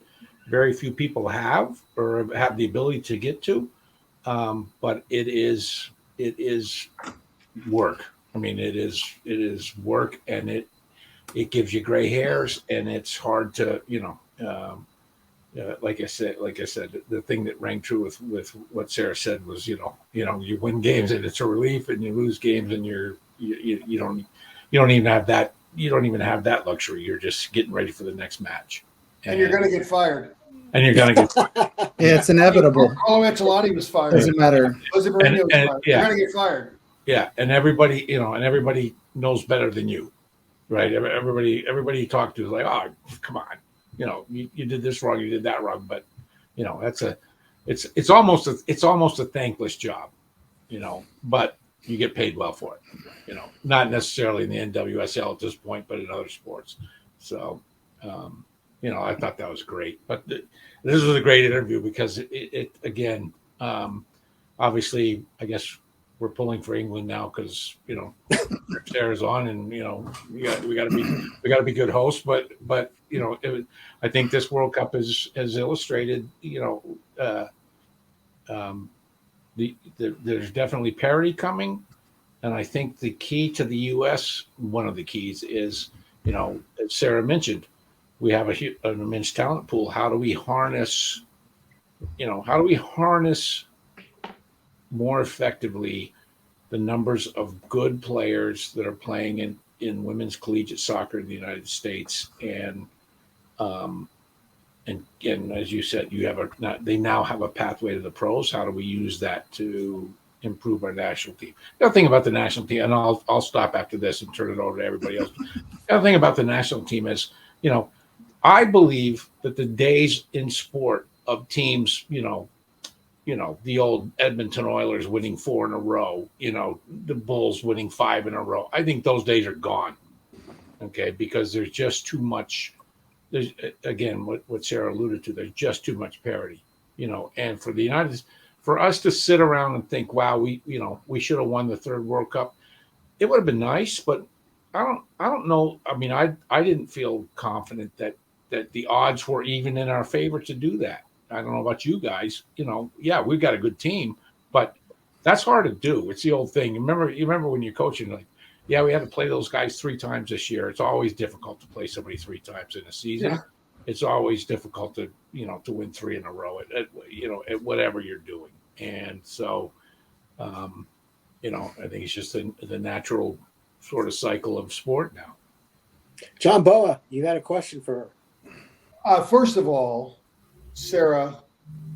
very few people have or have the ability to get to. But it is work. I mean, it is work, and it gives you gray hairs, and it's hard to, like I said, the thing that rang true with what Sarah said was, you win games and it's a relief, and you lose games and you don't even have that. You don't even have that luxury. You're just getting ready for the next match, and you're going to get fired. And you're going to get fired. Yeah, it's inevitable. Carlo Ancelotti was fired. Doesn't matter. Jose Mourinho was fired. Yeah. You're going to get fired. Yeah, and everybody knows better than you, right? Everybody you talk to is like, oh, come on, you did this wrong, you did that wrong, but it's almost a thankless job, but you get paid well for it, not necessarily in the NWSL at this point, but in other sports. So, I thought that was great, but this was a great interview because it again, obviously, I guess we're pulling for England now because Sarah's on, and we got to be good hosts. But I think this World Cup has illustrated there's definitely parity coming, and I think the key to the U.S. one of the keys is as Sarah mentioned, we have an immense talent pool. How do we harness more effectively the numbers of good players that are playing in women's collegiate soccer in the United States, and as you said, they now have a pathway to the pros. How do we use that to improve our national team? The other thing about the national team, and I'll stop after this and turn it over to everybody else. The other thing about the national team is, I believe that the days in sport of teams, the old Edmonton Oilers winning 4 in a row, the Bulls winning 5 in a row. I think those days are gone. Okay. Because there's just too much. There's, again, what Sarah alluded to, there's just too much parity, and for us to sit around and think, wow, we should have won the 3rd World Cup. It would have been nice, but I don't know. I mean, I didn't feel confident that the odds were even in our favor to do that. I don't know about you guys, yeah, we've got a good team, but that's hard to do. It's the old thing. You remember when you're coaching, like, yeah, we had to play those guys 3 times this year. It's always difficult to play somebody 3 times in a season. Yeah. It's always difficult to to win 3 in a row at whatever you're doing. And so, I think it's just the natural sort of cycle of sport now. John Boa, you got a question for her? First of all, Sarah,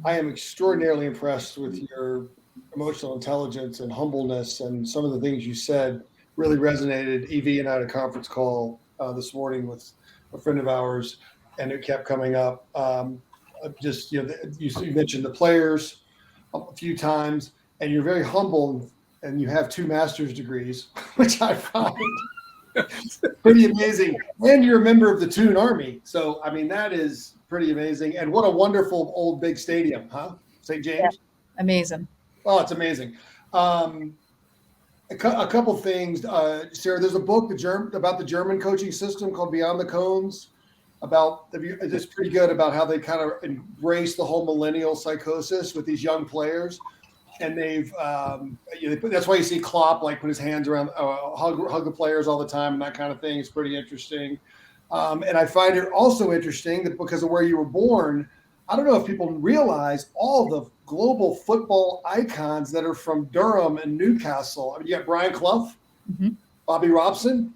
I am extraordinarily impressed with your emotional intelligence and humbleness, and some of the things you said really resonated. Evie and I had a conference call this morning with a friend of ours, and it kept coming up. You mentioned the players a few times, and you're very humble, and you have 2 master's degrees, which I find pretty amazing. And you're a member of the Toon Army, so I mean that is pretty amazing. And what a wonderful old big stadium, huh? St. James. Yeah, amazing. Oh, it's amazing. A couple things, Sarah. There's a book about the German coaching system called Beyond the Cones. It's pretty good about how they kind of embrace the whole millennial psychosis with these young players, and they've that's why you see Klopp like put his hands around, hug the players all the time, and that kind of thing. It's pretty interesting, and I find it also interesting that because of where you were born, I don't know if people realize all the global football icons that are from Durham and Newcastle. I mean, you got Brian Clough, Bobby Robson,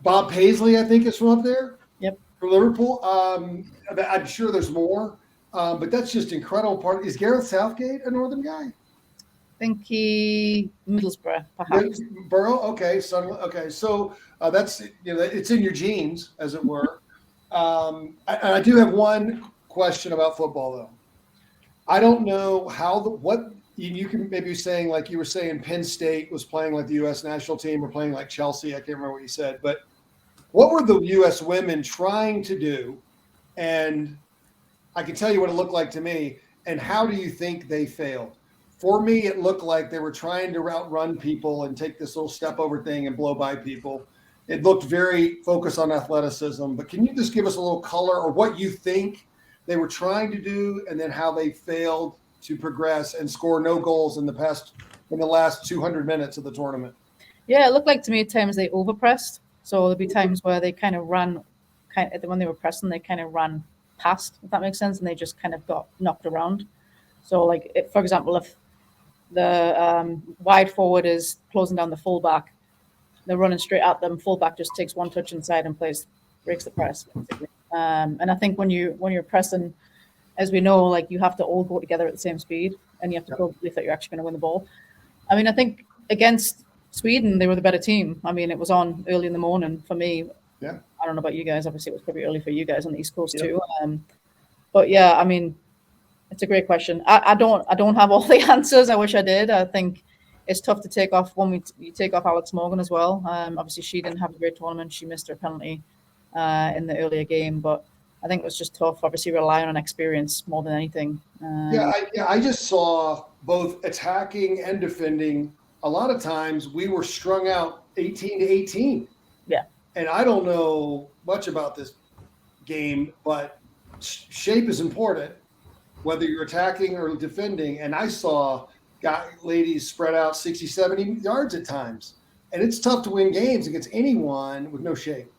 Bob Paisley, I think is from up there. From Liverpool. I'm sure there's more, but that's just incredible. Is Gareth Southgate a Northern guy? I think Middlesbrough, perhaps. Borough, okay, okay. So that's it's in your genes, as it were. I do have one question about football, though. I don't know what you can maybe be saying, like you were saying, Penn State was playing like the U.S. national team or playing like Chelsea. I can't remember what you said, but what were the U.S. women trying to do? And I can tell you what it looked like to me. And how do you think they failed? For me, it looked like they were trying to outrun people and take this little step over thing and blow by people. It looked very focused on athleticism, but can you just give us a little color or what you think they were trying to do and then how they failed to progress and score no goals in the last 200 minutes of the tournament? Yeah, it looked like to me at times they overpressed. So there'd be times where they kind of ran, when they were pressing, they kind of ran past, if that makes sense, and they just kind of got knocked around. So, like, for example, if the wide forward is closing down the fullback, they're running straight at them. Fullback just takes one touch inside and breaks the press. And I think when you're pressing, as we know, like you have to all go together at the same speed, and you have to go believe that you're actually going to win the ball. I mean, I think against Sweden, they were the better team. I mean, it was on early in the morning for me. Yeah. I don't know about you guys. Obviously, it was probably early for you guys on the East Coast too. But yeah, I mean, it's a great question. I don't have all the answers. I wish I did. I think it's tough to take off when you take off Alex Morgan as well. Obviously, she didn't have a great tournament. She missed her penalty in the earlier game, but I think it was just tough. Obviously, relying on experience more than anything. I just saw both attacking and defending. A lot of times we were strung out 18-18. Yeah. And I don't know much about this game, but shape is important, whether you're attacking or defending. And I saw ladies spread out 60, 70 yards at times. And it's tough to win games against anyone with no shape.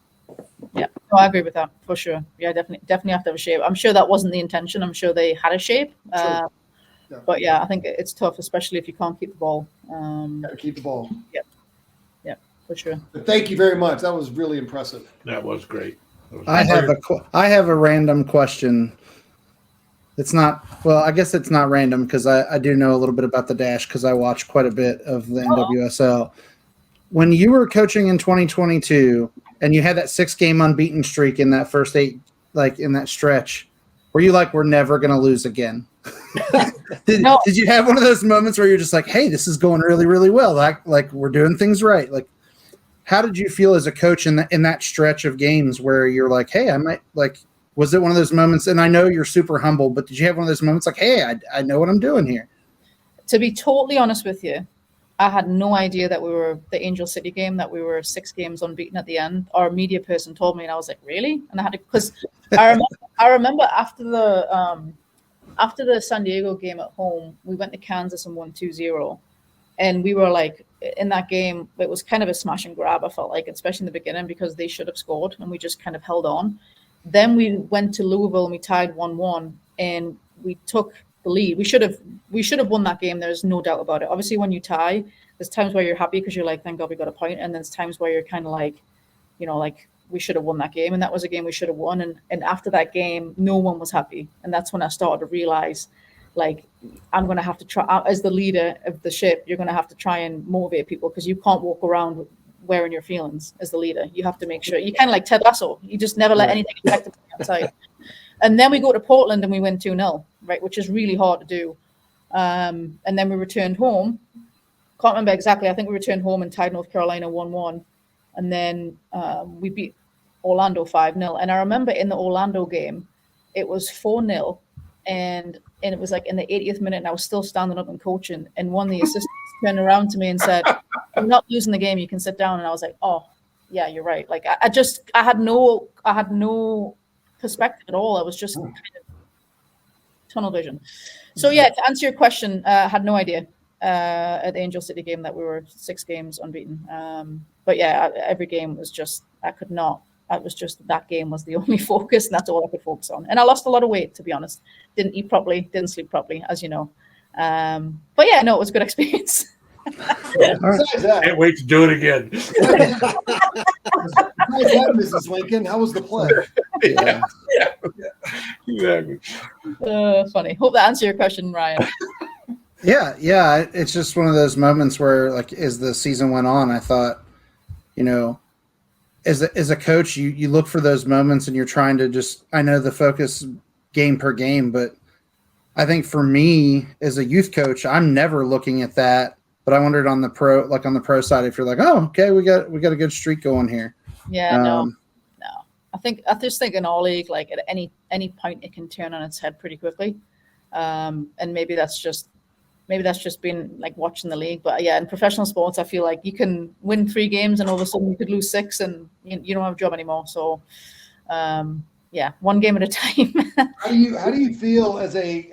Yeah, no, I agree with that for sure. Yeah, definitely have to have a shape. I'm sure that wasn't the intention. I'm sure they had a shape. Sure. But yeah, I think it's tough, especially if you can't keep the ball. Gotta keep the ball. Yeah, for sure. But thank you very much. That was really impressive. That was great. I have a random question. It's not, well, I guess it's not random because I do know a little bit about the Dash because I watch quite a bit of the NWSL. When you were coaching in 2022 and you had that 6-game unbeaten streak in that first 8, like in that stretch, were you like, we're never going to lose again? Did you have one of those moments where you're just like, hey, this is going really, really well. Like we're doing things right. Like, how did you feel as a coach in that stretch of games where you're like, hey, I might like, was it one of those moments? And I know you're super humble, but did you have one of those moments like, hey, I know what I'm doing here? To be totally honest with you, I had no idea that we were the Angel City game, that we were 6 games unbeaten at the end. Our media person told me, and I was like, really? And I had to, because I remember after the San Diego game at home, we went to Kansas and won 2-0. And we were like, in that game, it was kind of a smash and grab, I felt like, especially in the beginning, because they should have scored and we just kind of held on. Then we went to Louisville and we tied 1-1 and we took the lead. We should have won that game. There's no doubt about it. Obviously, when you tie, there's times where you're happy because you're like, thank God we got a point. And there's times where you're kind of like, you know, like we should have won that game. And that was a game we should have won. And after that game, no one was happy. And that's when I started to realize, like, I'm going to have to try, as the leader of the ship, you're going to have to try and motivate people because you can't walk around wearing your feelings as the leader. You have to make sure, you kind of like Ted Lasso. You just never let anything affect them outside. And then we go to Portland and we win 2-0, right, which is really hard to do. And then we returned home. Can't remember exactly. I think we returned home and tied North Carolina 1-1. And then we beat Orlando 5-0. And I remember in the Orlando game, it was 4-0. And it was like in the 80th minute, and I was still standing up and coaching. And one of the assistants turned around to me and said, "You're not losing the game. You can sit down." And I was like, "Oh, yeah, you're right." Like I had no perspective at all. I was just kind of tunnel vision. So yeah, to answer your question, I had no idea at the Angel City game that we were 6 games unbeaten. But yeah, every game was just, that game was the only focus, and that's all I could focus on. And I lost a lot of weight, to be honest. Didn't eat properly, didn't sleep properly, as you know. But yeah, no, it was a good experience. Can't wait to do it again. Besides that, Mrs. Lincoln, how was the play? Yeah, exactly. Funny. Hope that answered your question, Ryan. Yeah. It's just one of those moments where, like, as the season went on, I thought, you know, as a coach, you look for those moments and you're trying to just, I know the focus game per game, but I think for me as a youth coach, I'm never looking at that. But I wondered on the pro side, if you're like, oh, okay, we got a good streak going here. Yeah, no. I just think in all league, like at any point, it can turn on its head pretty quickly, and maybe that's just maybe that's just been like watching the league. But yeah, in professional sports, I feel like you can win 3 games and all of a sudden you could lose 6 and you don't have a job anymore. So yeah, 1 game at a time. How do you feel as I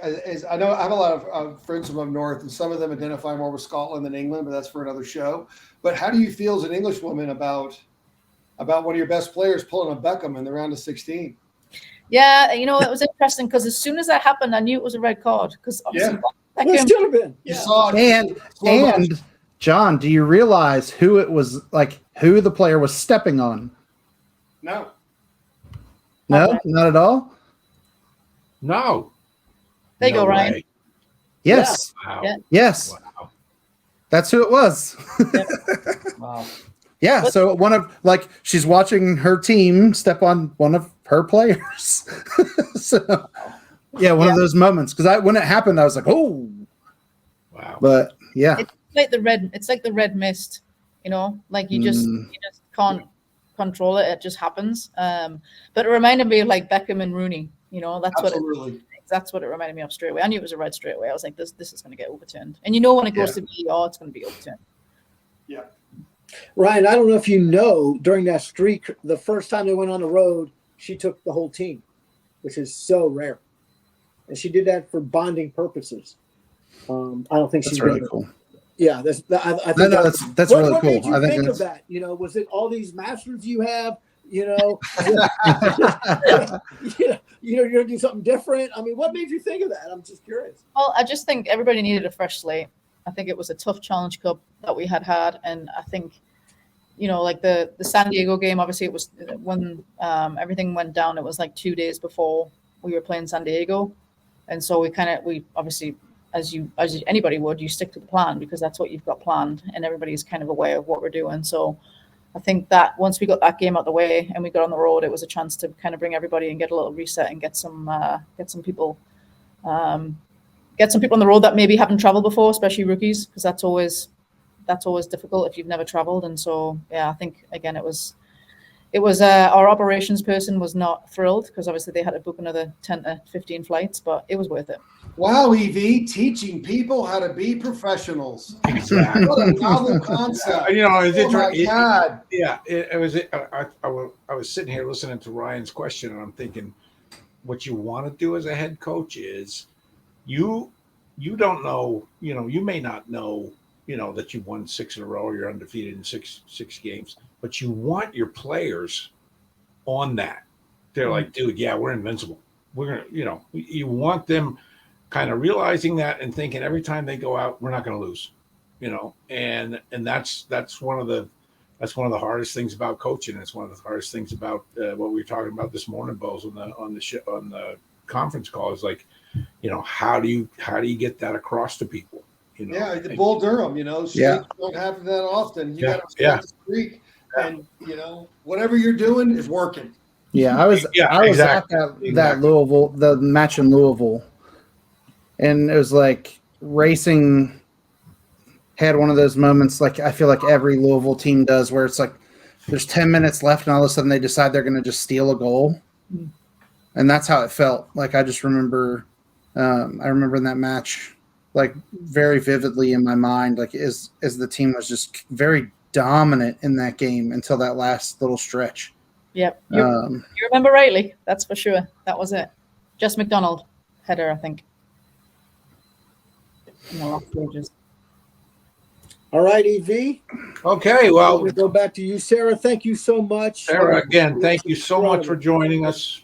know I have a lot of friends from up north, and some of them identify more with Scotland than England, but that's for another show. But how do you feel as an Englishwoman about one of your best players pulling a Beckham in the round of 16? Yeah, it was interesting because as soon as that happened, I knew it was a red card because obviously Well, it should have been. You saw it. And John, do you realize who it was, like who the player was stepping on? No. No, not at all. No. There you go, Ryan. way. Yes. Wow. Yeah. Yes. Wow. That's who it was. Wow. Yeah. So she's watching her team step on one of her players. So yeah, one of those moments. Because when it happened, I was like, oh. Wow. But yeah. It's like the red mist, like you just can't control it. It just happens. But it reminded me of like Beckham and Rooney. Absolutely. That's what it reminded me of straight away. I knew it was a red straight away. I was like, this is going to get overturned. And when it goes to VAR, it's going to be overturned. Yeah. Ryan, I don't know if you know, during that streak, the first time they went on the road, she took the whole team, which is so rare. And she did that for bonding purposes. I don't think That's really cool. Yeah, I think that's really what cool. made you I think think of that? Was it all these masters you have? You're gonna do something different. I mean, what made you think of that? I'm just curious. Well, I just think everybody needed a fresh slate. I think it was a tough Challenge Cup that we had, and I think, like the San Diego game. Obviously, it was when everything went down. It was like 2 days before we were playing San Diego, and so we obviously, as anybody would, you stick to the plan because that's what you've got planned, and everybody's kind of aware of what we're doing. So I think that once we got that game out the way and we got on the road, it was a chance to kind of bring everybody and get a little reset and get some people on the road that maybe haven't traveled before, especially rookies, because that's always difficult if you've never traveled. And so yeah, I think again it was our operations person was not thrilled because obviously they had to book another 10 to 15 flights, but it was worth it. Wow, EV, teaching people how to be professionals. Exactly. What a novel concept. My God. Yeah, I was sitting here listening to Ryan's question, and I'm thinking, what you want to do as a head coach is, you don't know, you may not know, that you won 6 in a row, or you're undefeated in six games, but you want your players on that. They're like, dude, yeah, we're invincible. We're gonna, you want them kind of realizing that and thinking every time they go out, we're not going to lose, and that's one of the hardest things about coaching. It's one of the hardest things about what we were talking about this morning, Bose, on the conference call, is like, how do you get that across to people? Yeah, the Bull Durham, streaks don't happen that often. You got to streak, and whatever you're doing is working. Yeah, I was at that Louisville, the match in Louisville, and it was like Racing had one of those moments, like I feel like every Louisville team does, where it's like there's 10 minutes left, and all of a sudden they decide they're going to just steal a goal, and that's how it felt. Like I just remember, I remember in that match, like very vividly in my mind, like as the team was just very dominant in that game until that last little stretch. Yep. You remember rightly. That's for sure. That was it. Jess McDonald header, I think. In the last stages. All right, EV. Okay, well, we'll go back to you, Sarah. Thank you so much. Sarah, again, thank you so much for joining us.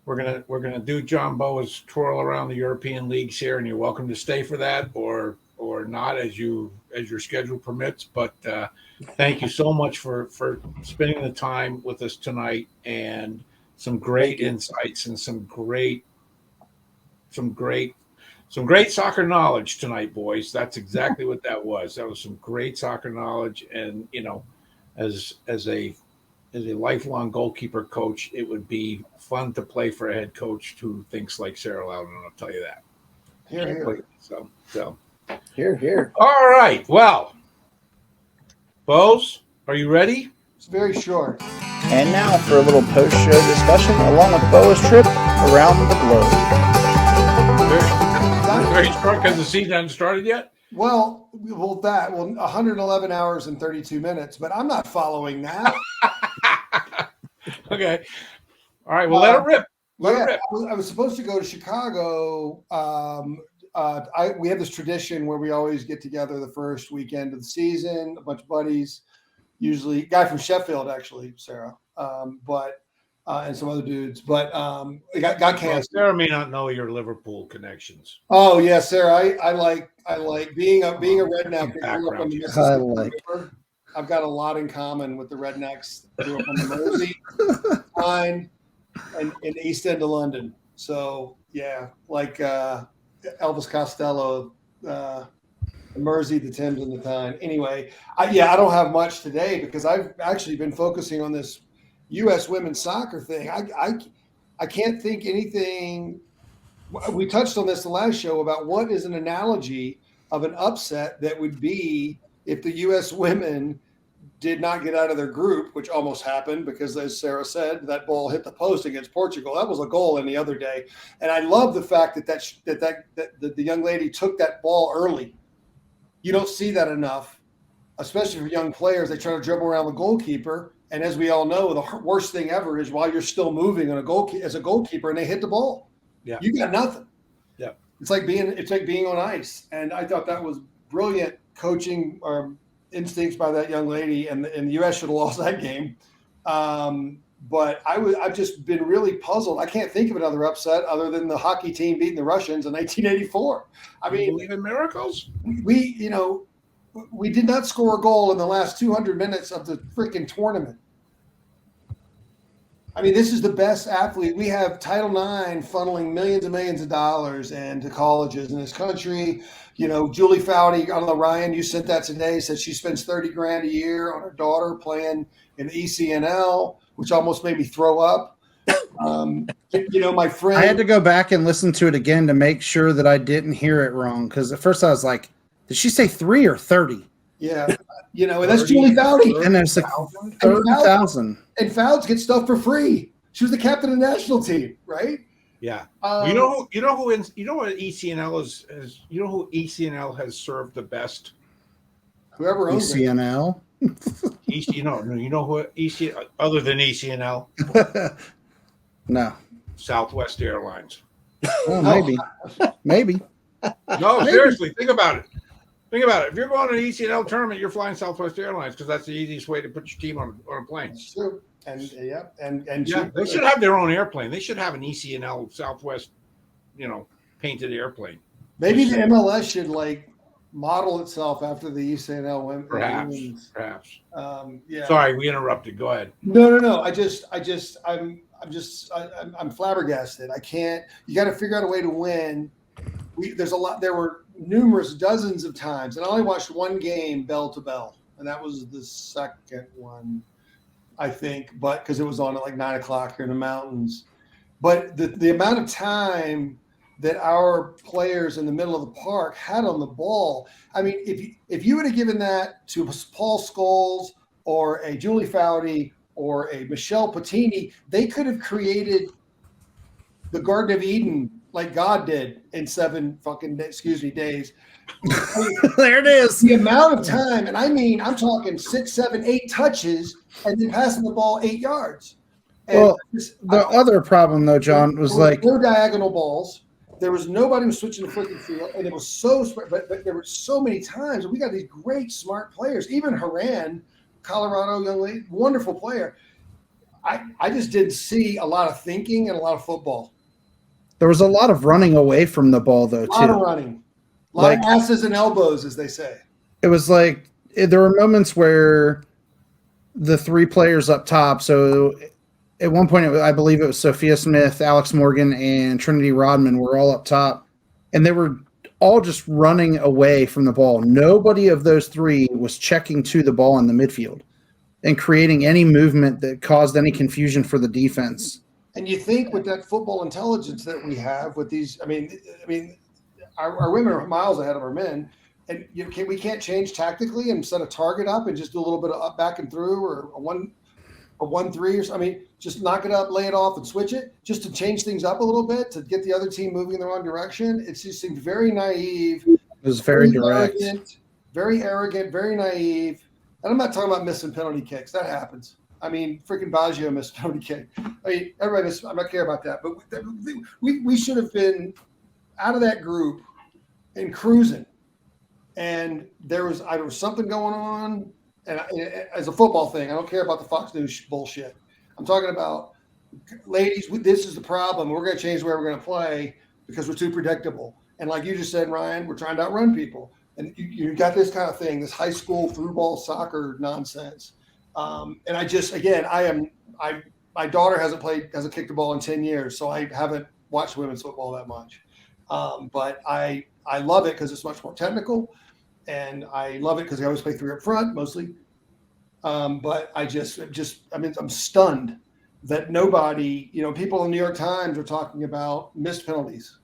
We're gonna do John Boa's twirl around the European leagues here, and you're welcome to stay for that or not as your schedule permits. But thank you so much for spending the time with us tonight, and some great insights and some great soccer knowledge tonight, boys. That's exactly what that was. That was some great soccer knowledge, and as a lifelong goalkeeper coach, it would be fun to play for a head coach who thinks like Sarah Lowdon. I'll tell you that. Here. So. Here. All right. Well, Bose, are you ready? It's very short. And now for a little post-show discussion along with Boa's trip around the globe. Very structured. Because the season hasn't started yet? Well, 111 hours and 32 minutes, but I'm not following that. Okay. All right. Well, let it rip. Let it rip. I was supposed to go to Chicago. We have this tradition where we always get together the first weekend of the season, a bunch of buddies, usually a guy from Sheffield, actually, Sarah, and some other dudes. But it got canceled. Well, Sarah may not know your Liverpool connections. Oh yeah, Sarah, I like being a redneck. I've got a lot in common with the rednecks. I grew up on the Mersey line and in the East End of London. So yeah, like Elvis Costello, the Mersey, the Thames, and the Tyne. Anyway, I don't have much today because I've actually been focusing on this U.S. women's soccer thing. I can't think anything. We touched on this the last show about what is an analogy of an upset that would be if the U.S. women did not get out of their group, which almost happened because, as Sarah said, that ball hit the post against Portugal. That was a goal any other day. And I love the fact that the young lady took that ball early. You don't see that enough, especially for young players. They try to dribble around the goalkeeper. And as we all know, the worst thing ever is while you're still moving as a goalkeeper and they hit the ball. Yeah. You got nothing. Yeah. It's like being on ice. And I thought that was brilliant coaching instincts by that young lady, and the U.S. should have lost that game. But I've just been really puzzled. I can't think of another upset other than the hockey team beating the Russians in 1984. I mean, believe in miracles? We did not score a goal in the last 200 minutes of the freaking tournament. I mean, this is the best athlete. We have Title IX funneling millions and millions of dollars into colleges in this country. Julie Foudy, I don't know, Ryan, you sent that today, said she spends $30,000 a year on her daughter playing in the ECNL, which almost made me throw up. My friend. I had to go back and listen to it again to make sure that I didn't hear it wrong. Because at first I was like, did she say 3 or 30? Yeah. And that's Julie Foudy. And there's like 30,000. And Fouds get stuff for free. She was the captain of the national team, right? Yeah. You know what ECNL is? You know who ECNL has served the best? Whoever owns ECNL. You know who ECNL other than ECNL? No. Southwest Airlines. Oh, maybe. No, seriously, think about it. If you're going to an ECNL tournament, you're flying Southwest Airlines because that's the easiest way to put your team on a plane. That's true. And they should have their own airplane. They should have an ECNL Southwest, painted airplane. Maybe the MLS should model itself after the ECNL women. Perhaps. Yeah. Sorry, we interrupted. Go ahead. No. I'm flabbergasted. I can't. You got to figure out a way to win. There were numerous dozens of times, and I only watched one game bell to bell, and that was the second one, I think, but because it was on at 9:00 here in the mountains. But the amount of time that our players in the middle of the park had on the ball, I mean, if you would have given that to Paul Scholes or a Julie Foudy or a Michelle Patini, they could have created the Garden of Eden like God did in 7 days. There it is. The amount of time, and I'm talking 6, 7, 8 touches, and then passing the ball 8 yards. And the other problem though, John, was no diagonal balls. There was nobody who was switching the freaking field, and it was but there were so many times, and we got these great smart players. Even Haran, Colorado young lady, wonderful player. I just didn't see a lot of thinking and a lot of football. There was a lot of running away from the ball, though, too. A lot of running. A lot of asses and elbows, as they say. It was there were moments where the 3 players up top, so at one point, I believe it was Sophia Smith, Alex Morgan, and Trinity Rodman were all up top, and they were all just running away from the ball. Nobody of those 3 was checking to the ball in the midfield and creating any movement that caused any confusion for the defense. And you think with that football intelligence that we have with these, I mean, our women are miles ahead of our men, and we can't change tactically and set a target up and just do a little bit of up, back and through, or one. a 1-3 or something. I mean, just knock it up, lay it off, and switch it just to change things up a little bit to get the other team moving in the wrong direction. It just seemed very naive. It was very direct. Very arrogant, very naive. And I'm not talking about missing penalty kicks. That happens. I mean, freaking Baggio missed a penalty kick. I mean, everybody missed. I'm not care about that. But we should have been out of that group and cruising. And there was something going on. And as a football thing, I don't care about the Fox News bullshit. I'm talking about, ladies, this is the problem. We're going to change the way we're going to play because we're too predictable. And like you just said, Ryan, we're trying to outrun people. And you got this kind of thing, this high school through ball soccer nonsense. And I just, again, my daughter hasn't kicked a ball in 10 years, so I haven't watched women's football that much. But I love it because it's much more technical. And I love it because they always play 3 up front, mostly. But I'm stunned that nobody, people in the New York Times are talking about missed penalties.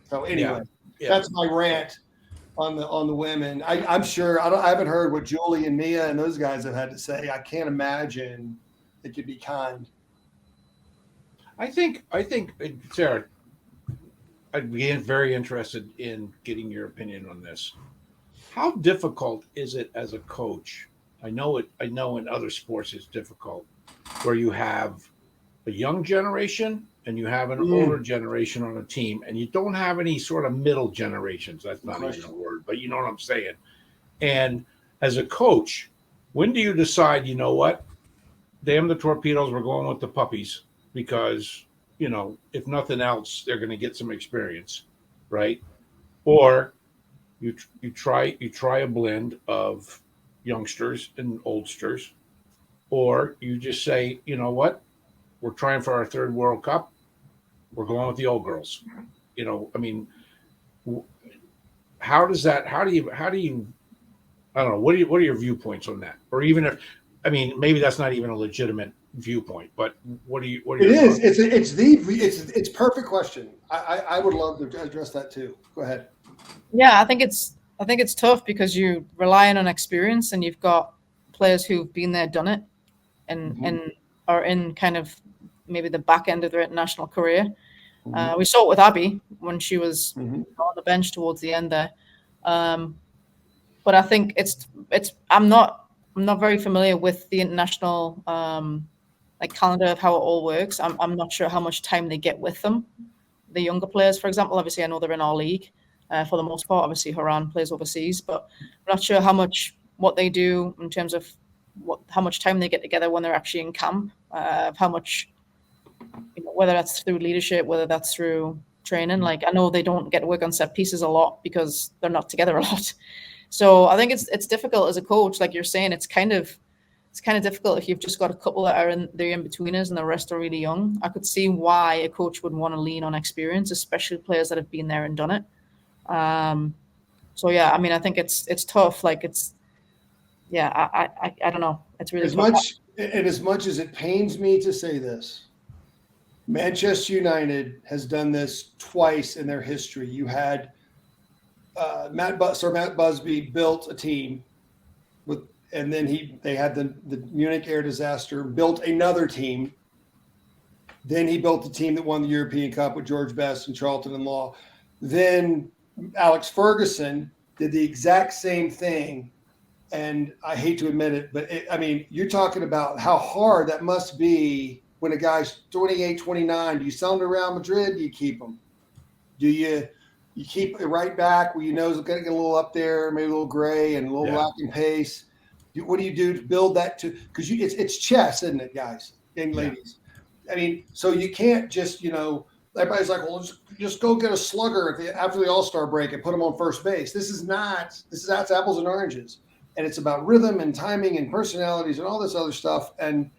So anyway, that's my rant on the women. I'm sure I haven't heard what Julie and Mia and those guys have had to say. I can't imagine it could be kind. I think, Sarah, I'd be very interested in getting your opinion on this. How difficult is it as a coach? I know in other sports it's difficult, where you have a young generation and you have an older generation on a team, and you don't have any sort of middle generations. That's not even a word, but you know what I'm saying. And as a coach, when do you decide, you know what, damn the torpedoes, we're going with the puppies because, if nothing else, they're going to get some experience, right? Or you try a blend of youngsters and oldsters, or you just say, you know what, we're trying for our 3rd World Cup, we're going with the old girls. I mean, how do you I don't know, what are your viewpoints on that? Or even if, maybe that's not even a legitimate viewpoint, but what are you it is it's perfect question. I would love to address that too. Go ahead. Yeah, I think it's tough because you're relying on experience, and you've got players who've been there, done it, and are in kind of maybe the back end of their international career. We saw it with Abby when she was on the bench towards the end there. But I think I'm not very familiar with the international calendar of how it all works. I'm not sure how much time they get with them. The younger players, for example, obviously I know they're in our league for the most part. Obviously Haran plays overseas, but I'm not sure what they do in terms of how much time they get together when they're actually in camp, how much, whether that's through leadership, whether that's through training. Like, I know they don't get to work on set pieces a lot because they're not together a lot. So I think it's difficult as a coach, like you're saying. It's kind of difficult if you've just got a couple that are in betweeners and the rest are really young. I could see why a coach would want to lean on experience, especially players that have been there and done it. So yeah, I think it's tough. Like I don't know. It's really as much as it pains me to say this, Manchester United has done this twice in their history. You had Sir Matt Busby built a team and then they had the Munich air disaster, built another team. Then he built the team that won the European Cup with George Best and Charlton and Law. Then Alex Ferguson did the exact same thing. And I hate to admit it, but you're talking about how hard that must be when a guy's 28, 29. Do you sell him to Real Madrid? Do you keep him? Do you keep it right back where it's going to get a little up there, maybe a little gray and a little lacking pace? What do you do to build that to? Because it's chess, isn't it, guys and ladies? So you can't just, everybody's like, well, just go get a slugger after the All-Star break and put him on first base. That's apples and oranges. And it's about rhythm and timing and personalities and all this other stuff. And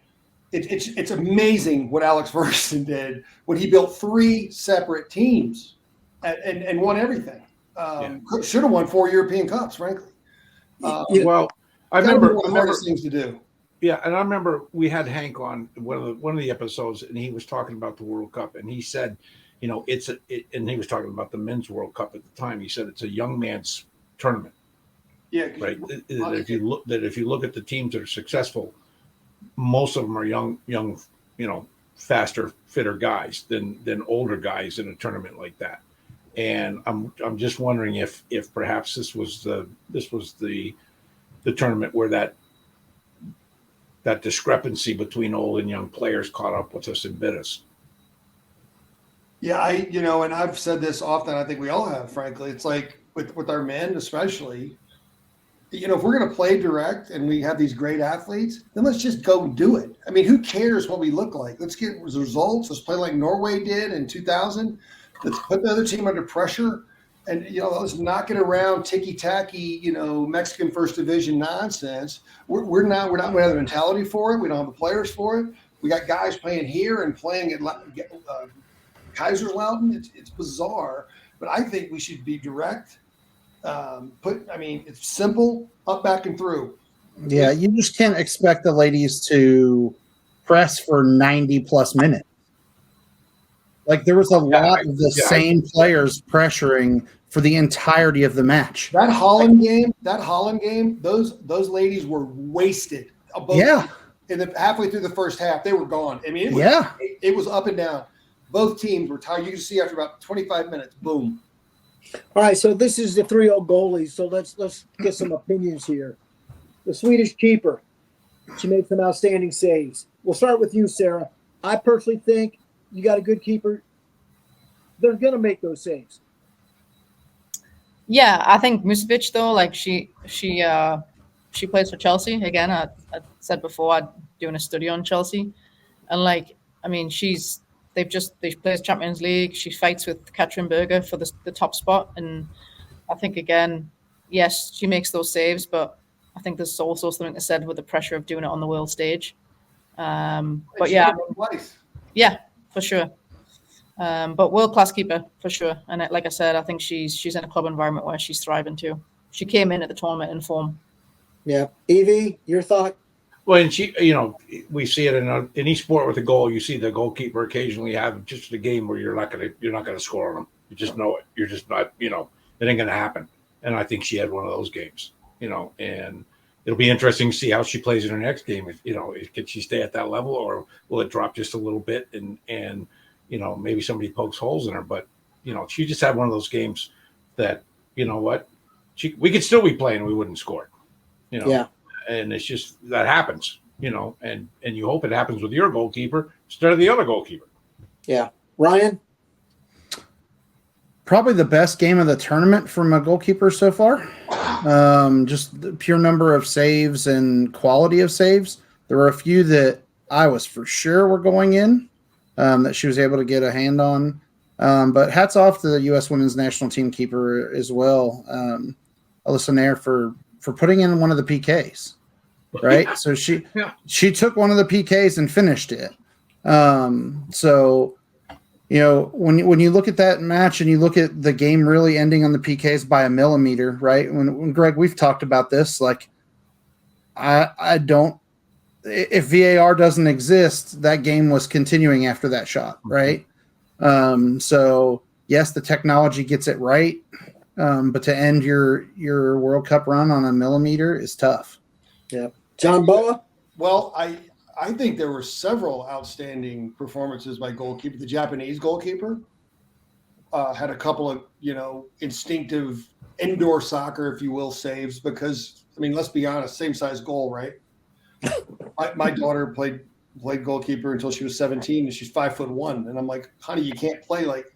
it's amazing what Alex Ferguson did when he built 3 separate teams and won everything. Should have won 4 European Cups, frankly. Well, I remember one of the hardest things to do. Yeah, and I remember we had Hank on one of the episodes, and he was talking about the World Cup, and he said, and he was talking about the men's World Cup at the time. He said it's a young man's tournament. Yeah, right. If you look at the teams that are successful, most of them are young, faster, fitter guys than older guys in a tournament like that. And I'm just wondering if perhaps this was the tournament where that discrepancy between old and young players caught up with us and bit us. Yeah, and I've said this often. I think we all have, frankly. It's like with our men, especially. If we're going to play direct and we have these great athletes, then let's just go do it. I mean, who cares what we look like? Let's get results. Let's play like Norway did in 2000. Let's put the other team under pressure, and let's knock it around ticky-tacky, Mexican First Division nonsense. We don't have the mentality for it. We don't have the players for it. We got guys playing here and playing at Kaiserslautern. It's bizarre, but I think we should be direct. It's simple, up, back, and through. Yeah, you just can't expect the ladies to press for 90 plus minutes. Like there was a lot of the same players pressuring for the entirety of the match. That Holland game, those ladies were wasted. In the halfway through the first half, they were gone. I mean, it was up and down. Both teams were tired. You can see after about 25 minutes, boom. All right, so this is the 3 old goalies. So let's get some opinions here. The Swedish keeper, she made some outstanding saves. We'll start with you, Sarah. I personally think you got a good keeper. They're going to make those saves. Yeah, I think Musovic though, like she plays for Chelsea again. I said before I'm doing a study on Chelsea, and they play Champions League. She fights with Katrin Berger for the top spot, and I think again, yes, she makes those saves, but I think there's also something to be said with the pressure of doing it on the world stage. But yeah, for sure. But world-class keeper for sure. And like I said, I think she's in a club environment where she's thriving too. She came in at the tournament in form. Yeah, Evie, your thought? Well, and she, we see it in any sport with a goal. You see the goalkeeper occasionally have just a game where you're not gonna score on them. You just know it. You're just not, it ain't gonna happen. And I think she had one of those games, and it'll be interesting to see how she plays in her next game. Can she stay at that level, or will it drop just a little bit and maybe somebody pokes holes in her? But she just had one of those games that we could still be playing and we wouldn't score. Yeah. And it's just that happens, and you hope it happens with your goalkeeper instead of the other goalkeeper. Yeah. Ryan? Probably the best game of the tournament from a goalkeeper so far. Just the pure number of saves and quality of saves. There were a few that I was for sure were going in that she was able to get a hand on. But hats off to the U.S. women's national team keeper as well, Alyssa Nair, for putting in one of the PKs, right? So she took one of the PKs and finished it. So, when you look at that match and you look at the game really ending on the PKs by a millimeter, right? When Greg, we've talked about this, like if VAR doesn't exist, that game was continuing after that shot, right? So yes, the technology gets it right. But to end your World Cup run on a millimeter is tough. Yeah. John Boa? Well, I think there were several outstanding performances by goalkeeper. The Japanese goalkeeper had a couple of, instinctive indoor soccer, if you will, saves because, let's be honest, same size goal, right? My daughter played goalkeeper until she was 17 and she's 5'1". And I'm like, honey, you can't play like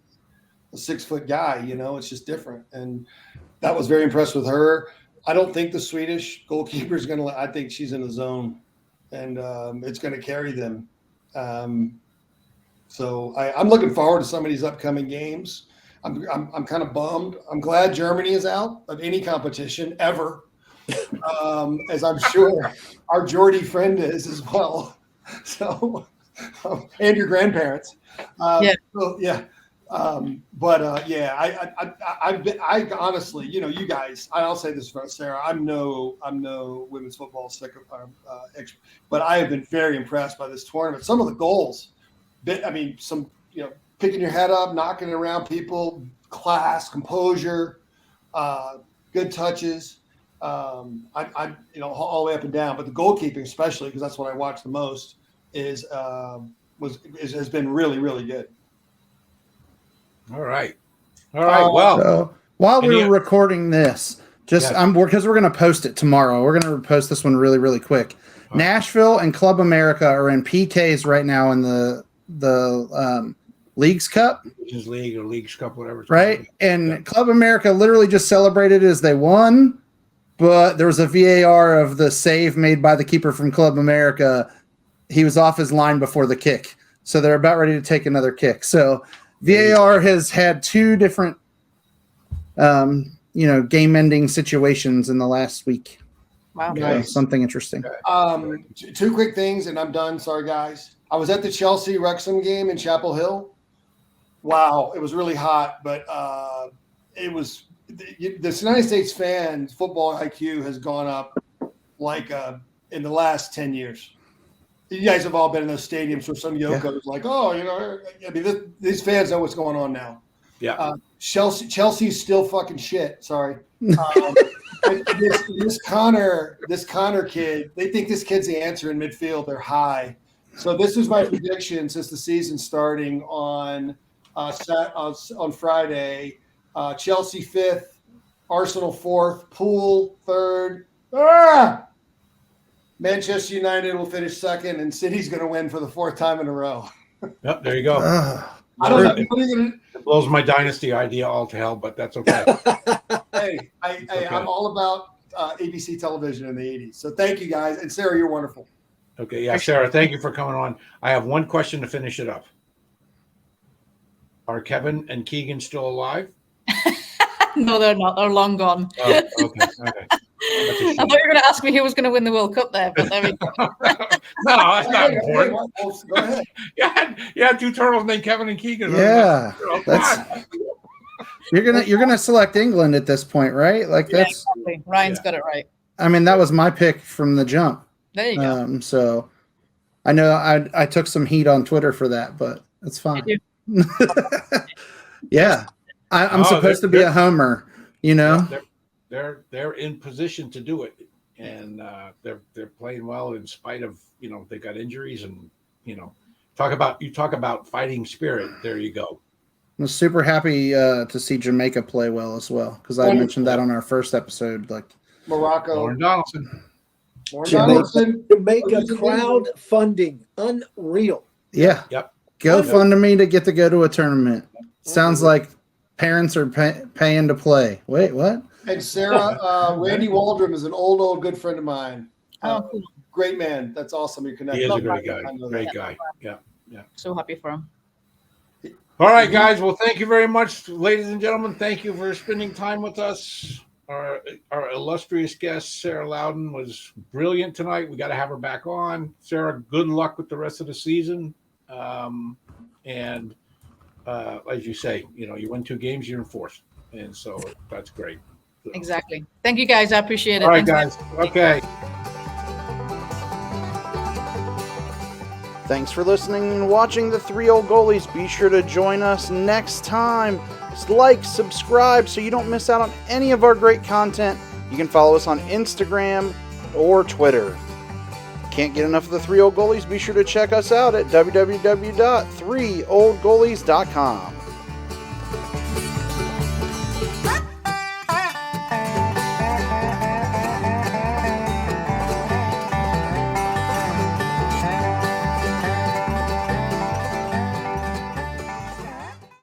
a 6-foot guy, it's just different. And that was very impressed with her. I don't think the Swedish goalkeeper is going to, I think she's in the zone and it's going to carry them. So I'm looking forward to some of these upcoming games. I'm kind of bummed. I'm glad Germany is out of any competition ever. As I'm sure our Geordie friend is as well. So, and your grandparents. I honestly, you guys, I'll say this for Sarah, I'm no women's football expert, but I have been very impressed by this tournament. Some of the goals, picking your head up, knocking around people, class, composure, good touches. I all the way up and down, but the goalkeeping, especially because that's what I watch the most, has been really, really good. All right. Well, So while we were recording this, because we're going to post it tomorrow. We're going to post this one really, really quick. Nashville and Club America are in PKs right now in the Leagues Cup. League or Leagues Cup, whatever. Right? And Club America literally just celebrated as they won, but there was a VAR of the save made by the keeper from Club America. He was off his line before the kick. So they're about ready to take another kick. So VAR has had two different game-ending situations in the last week. Wow. Nice. Something interesting. Two quick things, and I'm done. Sorry, guys. I was at the Chelsea-Wrexham game in Chapel Hill. Wow, it was really hot, but it was the United States fans' football IQ has gone up in the last 10 years. You guys have all been in those stadiums where some Yoko's these fans know what's going on now. Yeah. Chelsea's still fucking shit. Sorry. This Connor kid, they think this kid's the answer in midfield. They're high. So this is my prediction since the season's starting on Friday. Chelsea 5th, Arsenal 4th, Pool 3rd. Manchester United will finish 2nd, and City's going to win for the 4th time in a row. Yep, there you go. I don't know. It blows my dynasty idea all to hell, but that's okay. Hey, I'm all about ABC television in the 80s. So thank you, guys. And Sarah, you're wonderful. Okay, yeah, Sarah, thank you for coming on. I have one question to finish it up. Are Kevin and Keegan still alive? No, they're not. They're long gone. Oh, okay. I thought you were going to ask me who was going to win the World Cup there, but there we go. No, that's not important. Go ahead. Yeah, two turtles named Kevin and Keegan. Yeah, you're gonna select England at this point, right? Like that's exactly. Ryan's got it right. I mean, that was my pick from the jump. There you go. So I know I took some heat on Twitter for that, but it's fine. Yeah, I'm supposed to be a homer, They're in position to do it, and they're playing well in spite of they got injuries and talk about fighting spirit. There you go. I'm super happy to see Jamaica play well as well because I mentioned that on our first episode. Like Morocco, Lauren Donaldson. Jamaica crowdfunding, unreal. Yeah. Yep. GoFundMe to go to a tournament. Sounds like parents are paying to play. Wait, what? And Sarah, Randy Waldrum is an old good friend of mine. Oh, cool. Great man. That's awesome. You're connected. He is a great guy. Great guy. Yeah. So happy for him. All right, guys. Well, thank you very much, ladies and gentlemen. Thank you for spending time with us. Our illustrious guest, Sarah Lowdon, was brilliant tonight. We got to have her back on. Sarah, good luck with the rest of the season. And as you say, you win 2 games, you're in 4th. And so that's great. So. Exactly. Thank you, guys. I appreciate it. All right, Thanks, guys. Okay. Thanks for listening and watching the 3 Old Goalies. Be sure to join us next time. Like, subscribe so you don't miss out on any of our great content. You can follow us on Instagram or Twitter. Can't get enough of the 3 Old Goalies? Be sure to check us out at www.3oldgoalies.com.